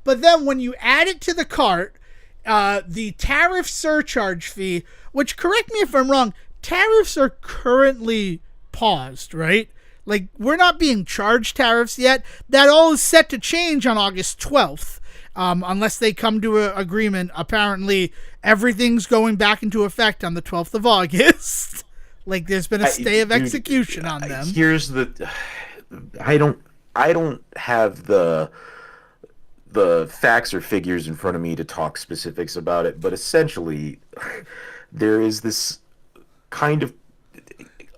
Speaker 1: But then when you add it to the cart, the tariff surcharge fee, which, correct me if I'm wrong, tariffs are currently paused, right? Like, we're not being charged tariffs yet. That all is set to change on August 12th. Unless they come to an agreement. Apparently, everything's going back into effect on the 12th of August. Like, there's been a stay of execution on them.
Speaker 2: Here's the... I don't have the facts or figures in front of me to talk specifics about it, but essentially, there is this kind of...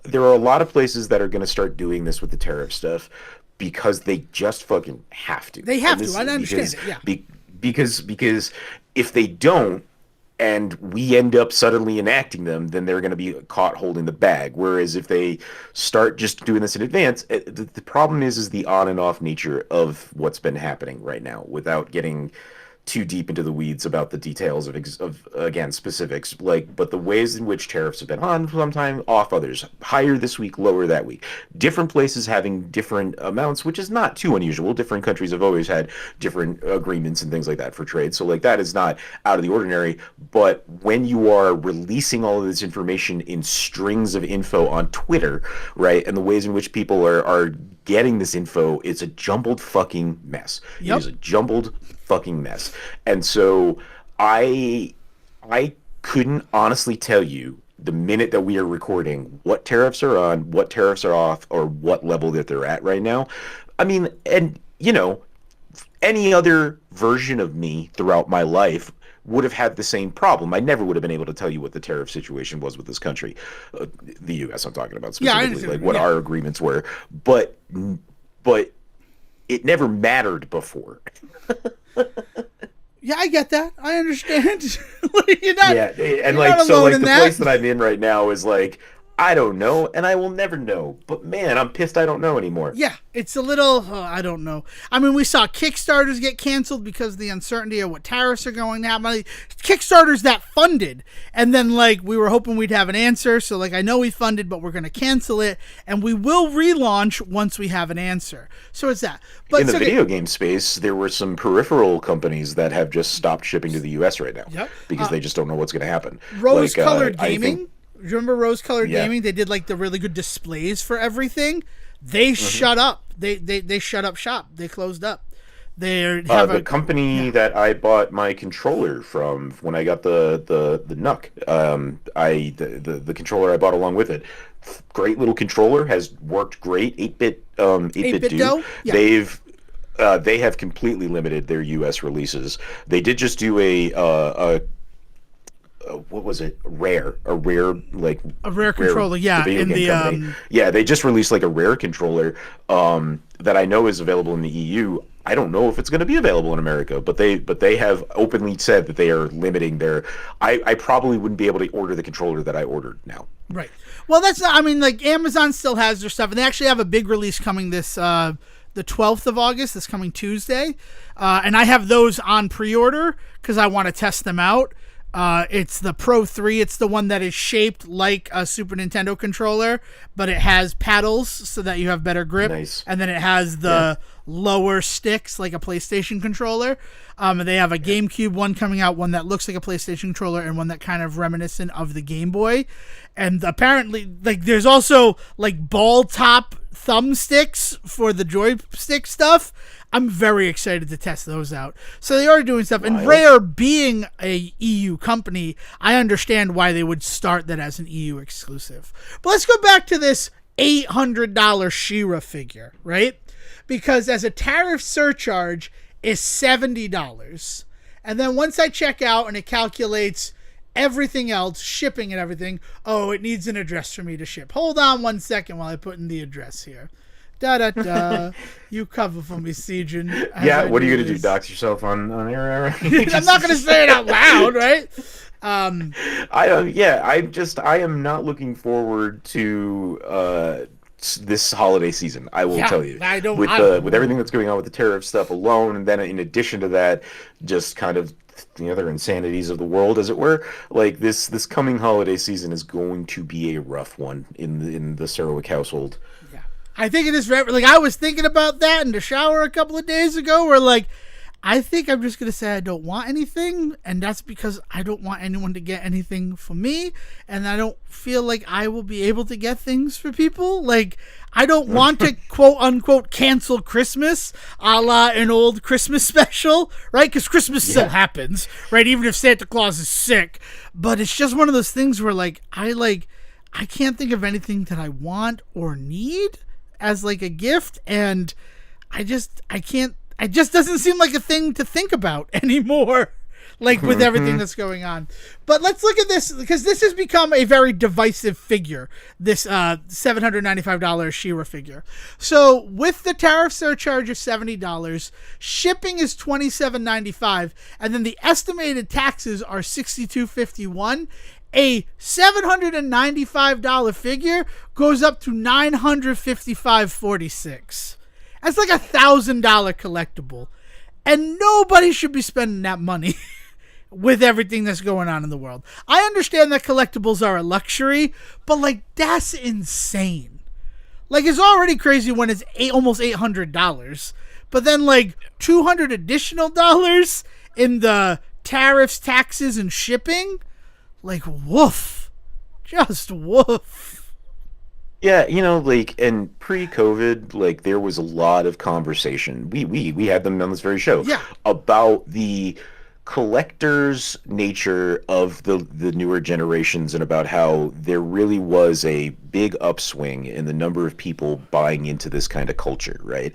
Speaker 2: There are a lot of places that are going to start doing this with the tariff stuff because they just fucking have to.
Speaker 1: They have to. I understand it, yeah.
Speaker 2: Because if they don't, and we end up suddenly enacting them, then they're going to be caught holding the bag. Whereas if they start just doing this in advance, the problem is the on and off nature of what's been happening right now, without getting too deep into the weeds about the details of again, specifics, but the ways in which tariffs have been on sometime, off others, higher this week, lower that week, different places having different amounts, which is not too unusual. Different countries have always had different agreements and things like that for trade, so that is not out of the ordinary. But when you are releasing all of this information in strings of info on Twitter, right, and the ways in which people are getting this info, it's a jumbled fucking mess. Yep. It is a jumbled fucking mess. And so I couldn't honestly tell you the minute that we are recording what tariffs are on, what tariffs are off, or what level that they're at right now. I mean, and any other version of me throughout my life would have had the same problem. I never would have been able to tell you what the tariff situation was with this country, the U.S. I'm talking about specifically, what our agreements were. But it never mattered before.
Speaker 1: Yeah, I get that. I understand. You're not,
Speaker 2: and the place that I'm in right now is I don't know, and I will never know. But man, I'm pissed I don't know anymore.
Speaker 1: Yeah, it's a little, I don't know. I mean, we saw Kickstarters get canceled because of the uncertainty of what tariffs are going to happen. Kickstarters that funded, and then we were hoping we'd have an answer. So I know we funded, but we're going to cancel it, and we will relaunch once we have an answer. So it's that. But
Speaker 2: in the video game space, there were some peripheral companies that have just stopped shipping to the U.S. right now because they just don't know what's going to happen.
Speaker 1: Rose-colored gaming. Remember Rose-Colored Gaming? They did the really good displays for everything. They shut up. They shut up shop. They closed up.
Speaker 2: The company that I bought my controller from when I got the NUC, the controller I bought along with it, great little controller, has worked great. 8-bit dude. Yeah. They have completely limited their U.S. releases. They did just do a what was it? A rare controller,
Speaker 1: in the
Speaker 2: they just released a rare controller that I know is available in the EU. I don't know if it's going to be available in America, but they have openly said that they are limiting their. I probably wouldn't be able to order the controller that I ordered now.
Speaker 1: Right. Well, that's not. I mean, Amazon still has their stuff, and they actually have a big release coming this the 12th of August, this coming Tuesday, and I have those on pre-order because I want to test them out. It's the Pro 3. It's the one that is shaped like a Super Nintendo controller, but it has paddles so that you have better grip.
Speaker 2: Nice.
Speaker 1: And then it has the lower sticks like a PlayStation controller. They have a GameCube one coming out, one that looks like a PlayStation controller, and one that kind of reminiscent of the Game Boy. And apparently, there's also ball top thumbsticks for the joystick stuff. I'm very excited to test those out. So they are doing stuff. And Rare being a EU company, I understand why they would start that as an EU exclusive. But let's go back to this $800 She-Ra figure, right? Because as a tariff surcharge is $70. And then once I check out and it calculates everything else, shipping and everything, it needs an address for me to ship. Hold on 1 second while I put in the address here. Da da da. You cover for me, Siegen.
Speaker 2: Yeah, what are you gonna do? Dox yourself on air?
Speaker 1: I'm not gonna say it out loud, right?
Speaker 2: I am not looking forward to this holiday season. I will tell you. With everything that's going on with the tariff stuff alone, and then in addition to that, just kind of the other insanities of the world, as it were. Like this coming holiday season is going to be a rough one in the Sarwick household.
Speaker 1: Yeah, I think it is. Like I was thinking about that in the shower a couple of days ago, where like, I think I'm just going to say I don't want anything, and that's because I don't want anyone to get anything for me, and I don't feel like I will be able to get things for people. Like, I don't want to, quote-unquote, cancel Christmas, a la an old Christmas special, right? Because Christmas still happens, right? Even if Santa Claus is sick. But it's just one of those things where, like, I can't think of anything that I want or need as, like, a gift, and I can't. It just doesn't seem like a thing to think about anymore, like with everything that's going on. But let's look at this, because this has become a very divisive figure, this $795 She-Ra figure. So with the tariff surcharge of $70, shipping is $27.95, and then the estimated taxes are $62.51. A $795 figure goes up to $955.46. That's like $1,000 collectible. And nobody should be spending that money with everything that's going on in the world. I understand that collectibles are a luxury, but like that's insane. Like it's already crazy when it's almost $800. But then like $200 additional dollars in the tariffs, taxes, and shipping? Like woof. Just woof.
Speaker 2: Yeah, like, and pre-COVID, like, there was a lot of conversation. We had them on this very show about the collector's nature of the newer generations and about how there really was a big upswing in the number of people buying into this kind of culture, right?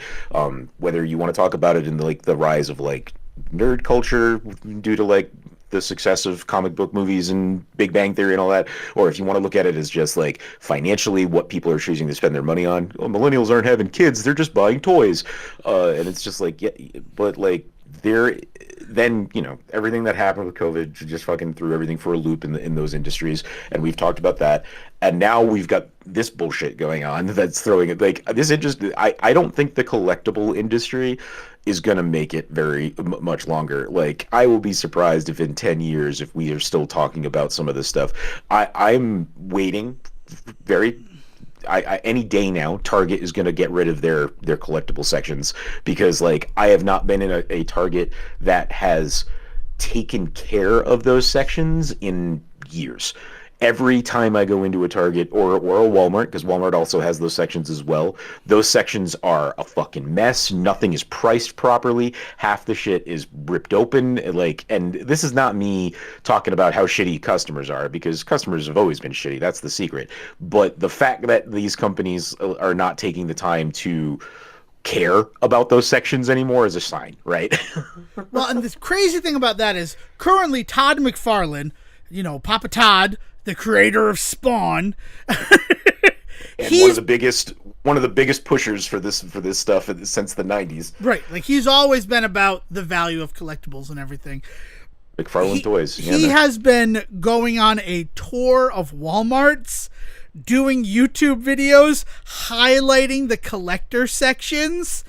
Speaker 2: Whether you want to talk about it in the rise of like nerd culture due to like the success of comic book movies and Big Bang Theory and all that, or if you want to look at it as just like financially what people are choosing to spend their money on. Oh, millennials aren't having kids, they're just buying toys. And it's just like, yeah, but like then everything that happened with COVID just fucking threw everything for a loop in those industries, and we've talked about that. And now we've got this bullshit going on that's throwing it like this industry. I don't think the collectible industry is going to make it very much longer. Like, I will be surprised if in 10 years, if we are still talking about some of this stuff. I'm waiting any day now. Target is going to get rid of their collectible sections, because like I have not been in a Target that has taken care of those sections in years. Every time I go into a Target or a Walmart, because Walmart also has those sections as well, those sections are a fucking mess. Nothing is priced properly. Half the shit is ripped open. And this is not me talking about how shitty customers are, because customers have always been shitty. That's the secret. But the fact that these companies are not taking the time to care about those sections anymore is a sign, right?
Speaker 1: Well, and the crazy thing about that is currently Todd McFarlane, Papa Todd, the creator of Spawn,
Speaker 2: and one of the biggest pushers for this stuff since the 90s.
Speaker 1: Right, like he's always been about the value of collectibles and everything.
Speaker 2: McFarlane Toys.
Speaker 1: He has been going on a tour of Walmarts, doing YouTube videos highlighting the collector sections,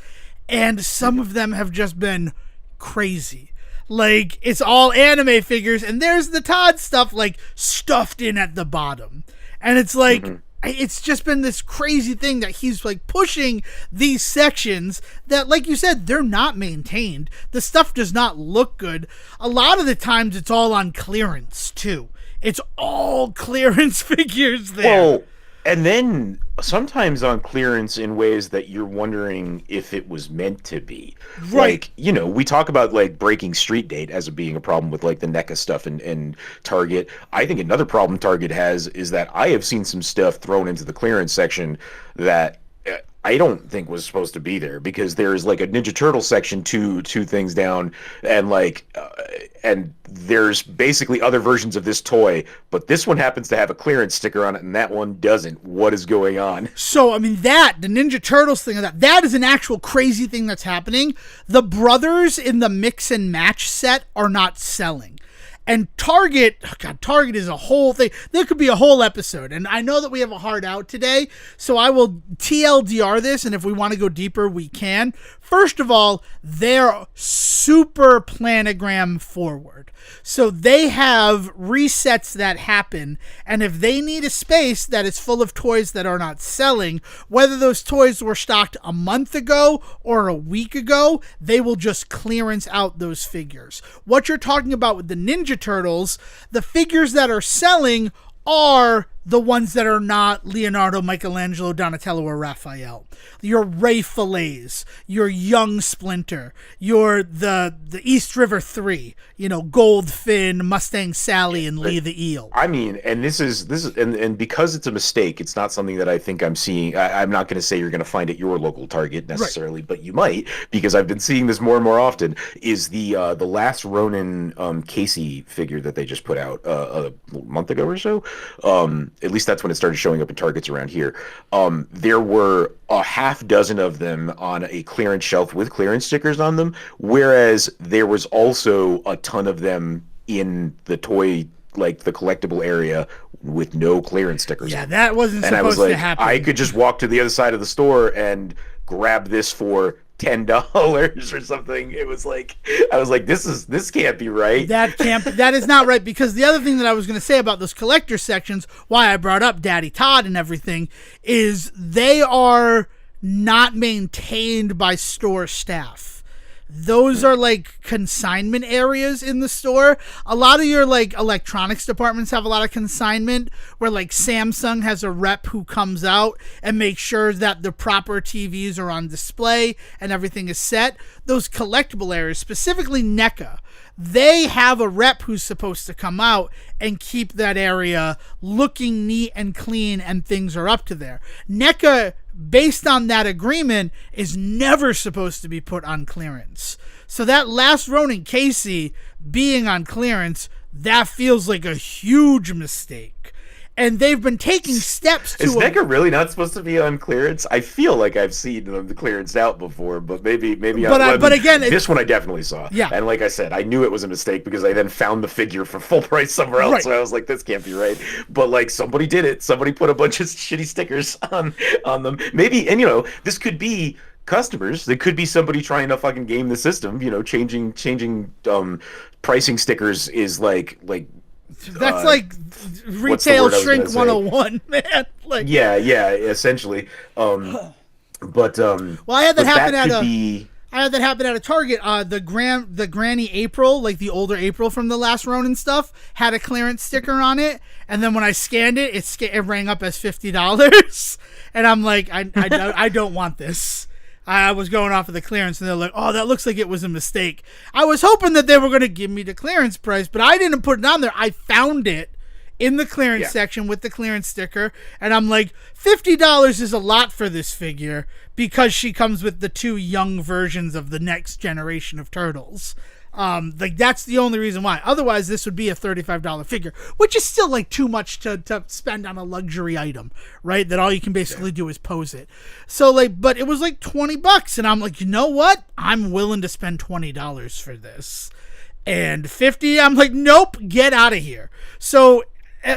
Speaker 1: and some of them have just been crazy. Like, it's all anime figures, and there's the Todd stuff, like, stuffed in at the bottom. And it's like, it's just been this crazy thing that he's, like, pushing these sections that, like you said, they're not maintained. The stuff does not look good. A lot of the times, it's all on clearance, too. It's all clearance figures there.
Speaker 2: Well, and then sometimes on clearance in ways that you're wondering if it was meant to be.
Speaker 1: Right.
Speaker 2: Like, we talk about like breaking street date as being a problem with like the NECA stuff and Target. I think another problem Target has is that I have seen some stuff thrown into the clearance section that I don't think was supposed to be there, because there's like a Ninja Turtle section two things down, and and there's basically other versions of this toy, but this one happens to have a clearance sticker on it and that one doesn't. What is going on?
Speaker 1: So, I mean, the Ninja Turtles thing, that is an actual crazy thing that's happening. The brothers in the mix and match set are not selling. And Target is a whole thing. There could be a whole episode. And I know that we have a hard out today, so I will TLDR this, and if we want to go deeper, we can. First of all, they're super planogram forward. So they have resets that happen, and if they need a space that is full of toys that are not selling, whether those toys were stocked a month ago or a week ago, they will just clearance out those figures. What you're talking about with the Ninja Turtles, the figures that are selling are the ones that are not Leonardo, Michelangelo, Donatello, or Raphael. Your Ray Fillets, your Young Splinter, your the East River 3, Goldfin, Mustang Sally, and Lee the Eel.
Speaker 2: I mean, and this is and because it's a mistake, it's not something that I think I'm seeing. I'm not going to say you're going to find at your local Target necessarily, right, but you might, because I've been seeing this more and more often. Is the Last Ronin Casey figure that they just put out a month ago or so? At least that's when it started showing up in Targets around here. There were a half dozen of them on a clearance shelf with clearance stickers on them, whereas there was also a ton of them in the toy, like the collectible area, with no clearance stickers on.
Speaker 1: That wasn't
Speaker 2: and
Speaker 1: supposed
Speaker 2: I was like,
Speaker 1: to happen.
Speaker 2: I could just walk to the other side of the store and grab this for $10 or something. It was like, I was like, this can't be right.
Speaker 1: That is not right, because the other thing that I was going to say about those collector sections, why I brought up Daddy Todd and everything, is they are not maintained by store staff. Those are like consignment areas in the store. A lot of your like electronics departments have a lot of consignment, where like Samsung has a rep who comes out and makes sure that the proper TVs are on display and everything is set. Those collectible areas, specifically NECA, they have a rep who's supposed to come out and keep that area looking neat and clean, and things are up to there. NECA, based on that agreement, is never supposed to be put on clearance. So that Last Ronin Casey being on clearance, that feels like a huge mistake. And they've been taking steps to...
Speaker 2: Is NECA really not supposed to be on clearance? I feel like I've seen them clearanced out before, but maybe. But again, this one I definitely saw.
Speaker 1: Yeah.
Speaker 2: And like I said, I knew it was a mistake because I then found the figure for full price somewhere else. Right. So I was like, this can't be right. But like, somebody did it. Somebody put a bunch of shitty stickers on them. Maybe, and this could be customers. There could be somebody trying to fucking game the system. Changing pricing stickers is like.
Speaker 1: That's like retail shrink 101, man. Like,
Speaker 2: yeah, essentially. Well,
Speaker 1: I had that happen at a Target. The Granny April, like the older April from the Last Ronin stuff, had a clearance sticker on it, and then when I scanned it, it rang up as $50, and I'm like, I don't want this. I was going off of the clearance, and they're like, oh, that looks like it was a mistake. I was hoping that they were going to give me the clearance price, but I didn't put it on there. I found it in the clearance section with the clearance sticker, and I'm like, $50 is a lot for this figure, because she comes with the 2 young versions of the next generation of Turtles. That's the only reason why. Otherwise, this would be a $35 figure, which is still like too much to spend on a luxury item, right? That all you can basically do is pose it. So but it was like $20, and I'm like, you know what? I'm willing to spend $20 for this. And $50, I'm like, nope, get out of here. So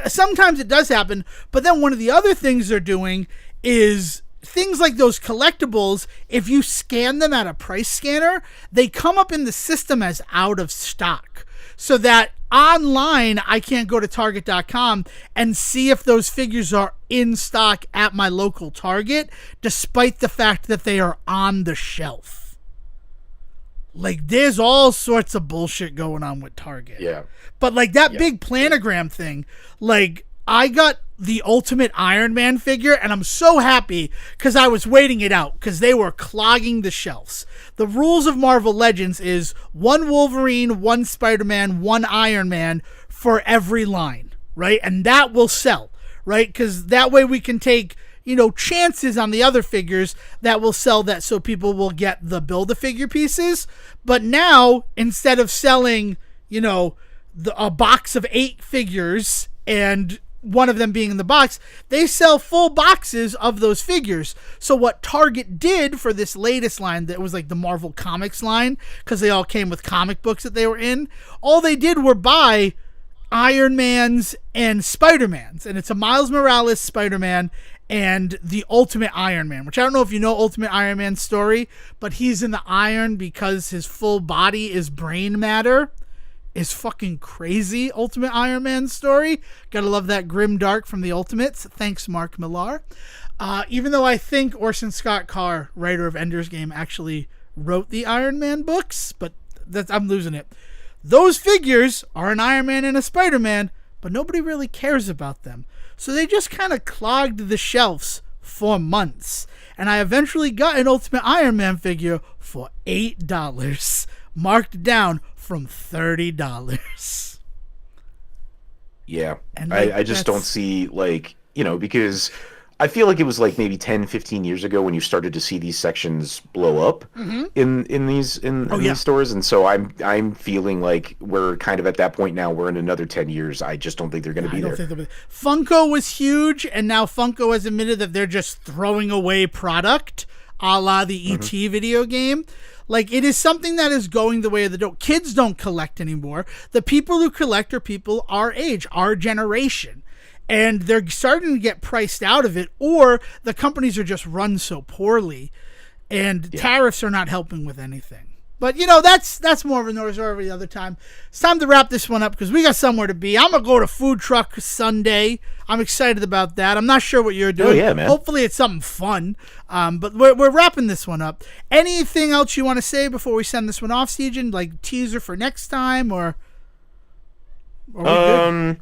Speaker 1: sometimes it does happen, but then one of the other things they're doing is things like those collectibles. If you scan them at a price scanner, they come up in the system as out of stock, so that online I can't go to Target.com and see if those figures are in stock at my local Target, despite the fact that they are on the shelf. Like, there's all sorts of bullshit going on with Target.
Speaker 2: Yeah.
Speaker 1: But like that big planogram thing, like, I got the Ultimate Iron Man figure, and I'm so happy because I was waiting it out because they were clogging the shelves. The rules of Marvel Legends is 1 Wolverine, 1 Spider-Man, 1 Iron Man for every line, right? And that will sell, right? Because that way we can take, chances on the other figures that will sell that, so people will get the Build-A-Figure pieces. But now, instead of selling, a box of 8 figures and one of them being in the box, they sell full boxes of those figures. So what Target did for this latest line, that was like the Marvel Comics line, because they all came with comic books that they were in, all they did were buy Iron Man's and Spider-Man's, and it's a Miles Morales Spider-Man and the Ultimate Iron Man, which I don't know if you know Ultimate Iron Man's story, but he's in the iron because his full body is brain matter. Is fucking crazy. Ultimate Iron Man story. Gotta love that grim dark from the Ultimates. Thanks, Mark Millar. Even though I think Orson Scott Card, writer of Ender's Game, actually wrote the Iron Man books, but I'm losing it. Those figures are an Iron Man and a Spider-Man, but nobody really cares about them. So they just kind of clogged the shelves for months. And I eventually got an Ultimate Iron Man figure for $8, marked down from $30.
Speaker 2: Yeah. And I just don't see, because I feel like it was like maybe 10, 15 years ago when you started to see these sections blow up in these stores. And so I'm feeling like we're kind of at that point now. We're in another 10 years. I just don't think they're going to be there.
Speaker 1: Funko was huge, and now Funko has admitted that they're just throwing away product, a la the E.T. video game. Like, it is something that is going the way of the dope. Kids don't collect anymore. The people who collect are people our age, our generation. And they're starting to get priced out of it, or the companies are just run so poorly, and tariffs are not helping with anything. But, that's more of a noise or every other time. It's time to wrap this one up because we got somewhere to be. I'm going to go to Food Truck Sunday. I'm excited about that. I'm not sure what you're doing.
Speaker 2: Oh, yeah, man.
Speaker 1: Hopefully it's something fun. But we're wrapping this one up. Anything else you want to say before we send this one off, Siegen? Like teaser for next time, or are we good?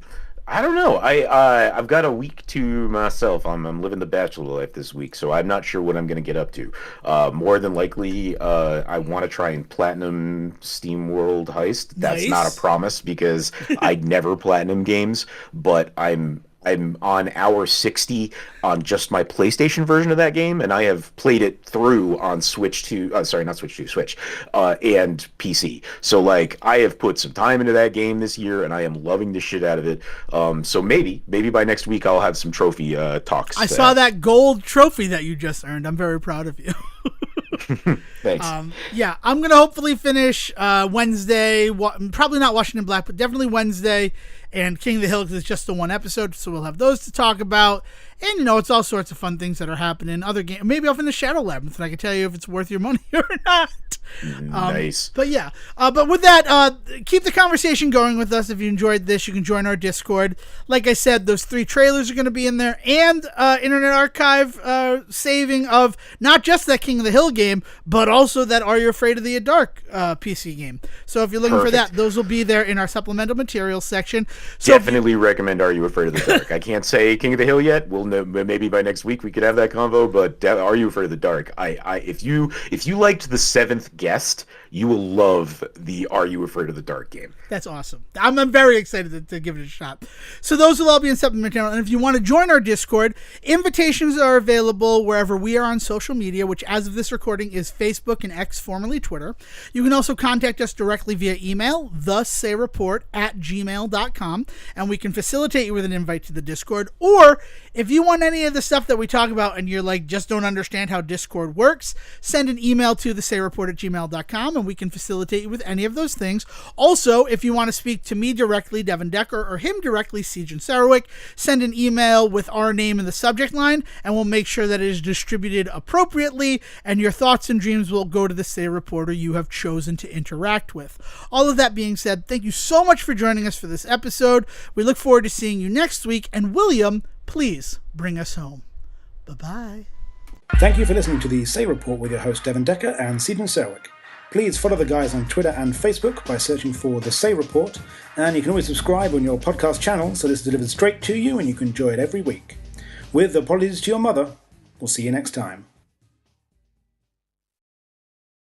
Speaker 2: I don't know. I've got a week to myself. I'm living the bachelor life this week, so I'm not sure what I'm going to get up to. More than likely, I want to try and platinum Steam World Heist. That's not a promise because I never platinum games, but I'm on hour 60 on just my PlayStation version of that game, and I have played it through on Switch and PC. So, I have put some time into that game this year, and I am loving the shit out of it. So maybe by next week I'll have some trophy talks.
Speaker 1: I saw that gold trophy that you just earned. I'm very proud of you.
Speaker 2: Thanks.
Speaker 1: I'm going to hopefully finish Wednesday. Probably not Washington Black, but definitely Wednesday. And King of the Hill, because it's just the one episode, so we'll have those to talk about. And, it's all sorts of fun things that are happening. Other games. Maybe I'll finish Shadow Labyrinth, and I can tell you if it's worth your money or not.
Speaker 2: Nice.
Speaker 1: But yeah. But with that, keep the conversation going with us. If you enjoyed this, you can join our Discord. Like I said, those 3 trailers are going to be in there. And Internet Archive saving of not just that King of the Hill game, but also that Are You Afraid of the Dark PC game. So if you're looking for that, those will be there in our supplemental materials section. So
Speaker 2: definitely recommend Are You Afraid of the Dark. I can't say King of the Hill yet. We'll know, maybe by next week we could have that convo, but Are You Afraid of the Dark? If you liked The Seventh Guest, you will love the Are You Afraid of the Dark game.
Speaker 1: That's awesome. I'm very excited to give it a shot. So those will all be in supplemental. And if you want to join our Discord, invitations are available wherever we are on social media, which as of this recording is Facebook and X, formerly Twitter. You can also contact us directly via email, thesayreport@gmail.com, and we can facilitate you with an invite to the Discord. Or if you want any of the stuff that we talk about and you're just don't understand how Discord works, send an email to thesayreport@gmail.com and we can facilitate you with any of those things. Also, if you want to speak to me directly, Devin Decker, or him directly, Siegen Sarowick, send an email with our name in the subject line and we'll make sure that it is distributed appropriately and your thoughts and dreams will go to the Say Reporter you have chosen to interact with. All of that being said, thank you so much for joining us for this episode. We look forward to seeing you next week, and William, please bring us home. Bye-bye.
Speaker 3: Thank you for listening to the Say Report with your host Devin Decker and Siegen Sarowick. Please follow the guys on Twitter and Facebook by searching for The Say Report, and you can always subscribe on your podcast channel so this is delivered straight to you and you can enjoy it every week. With apologies to your mother, we'll see you next time.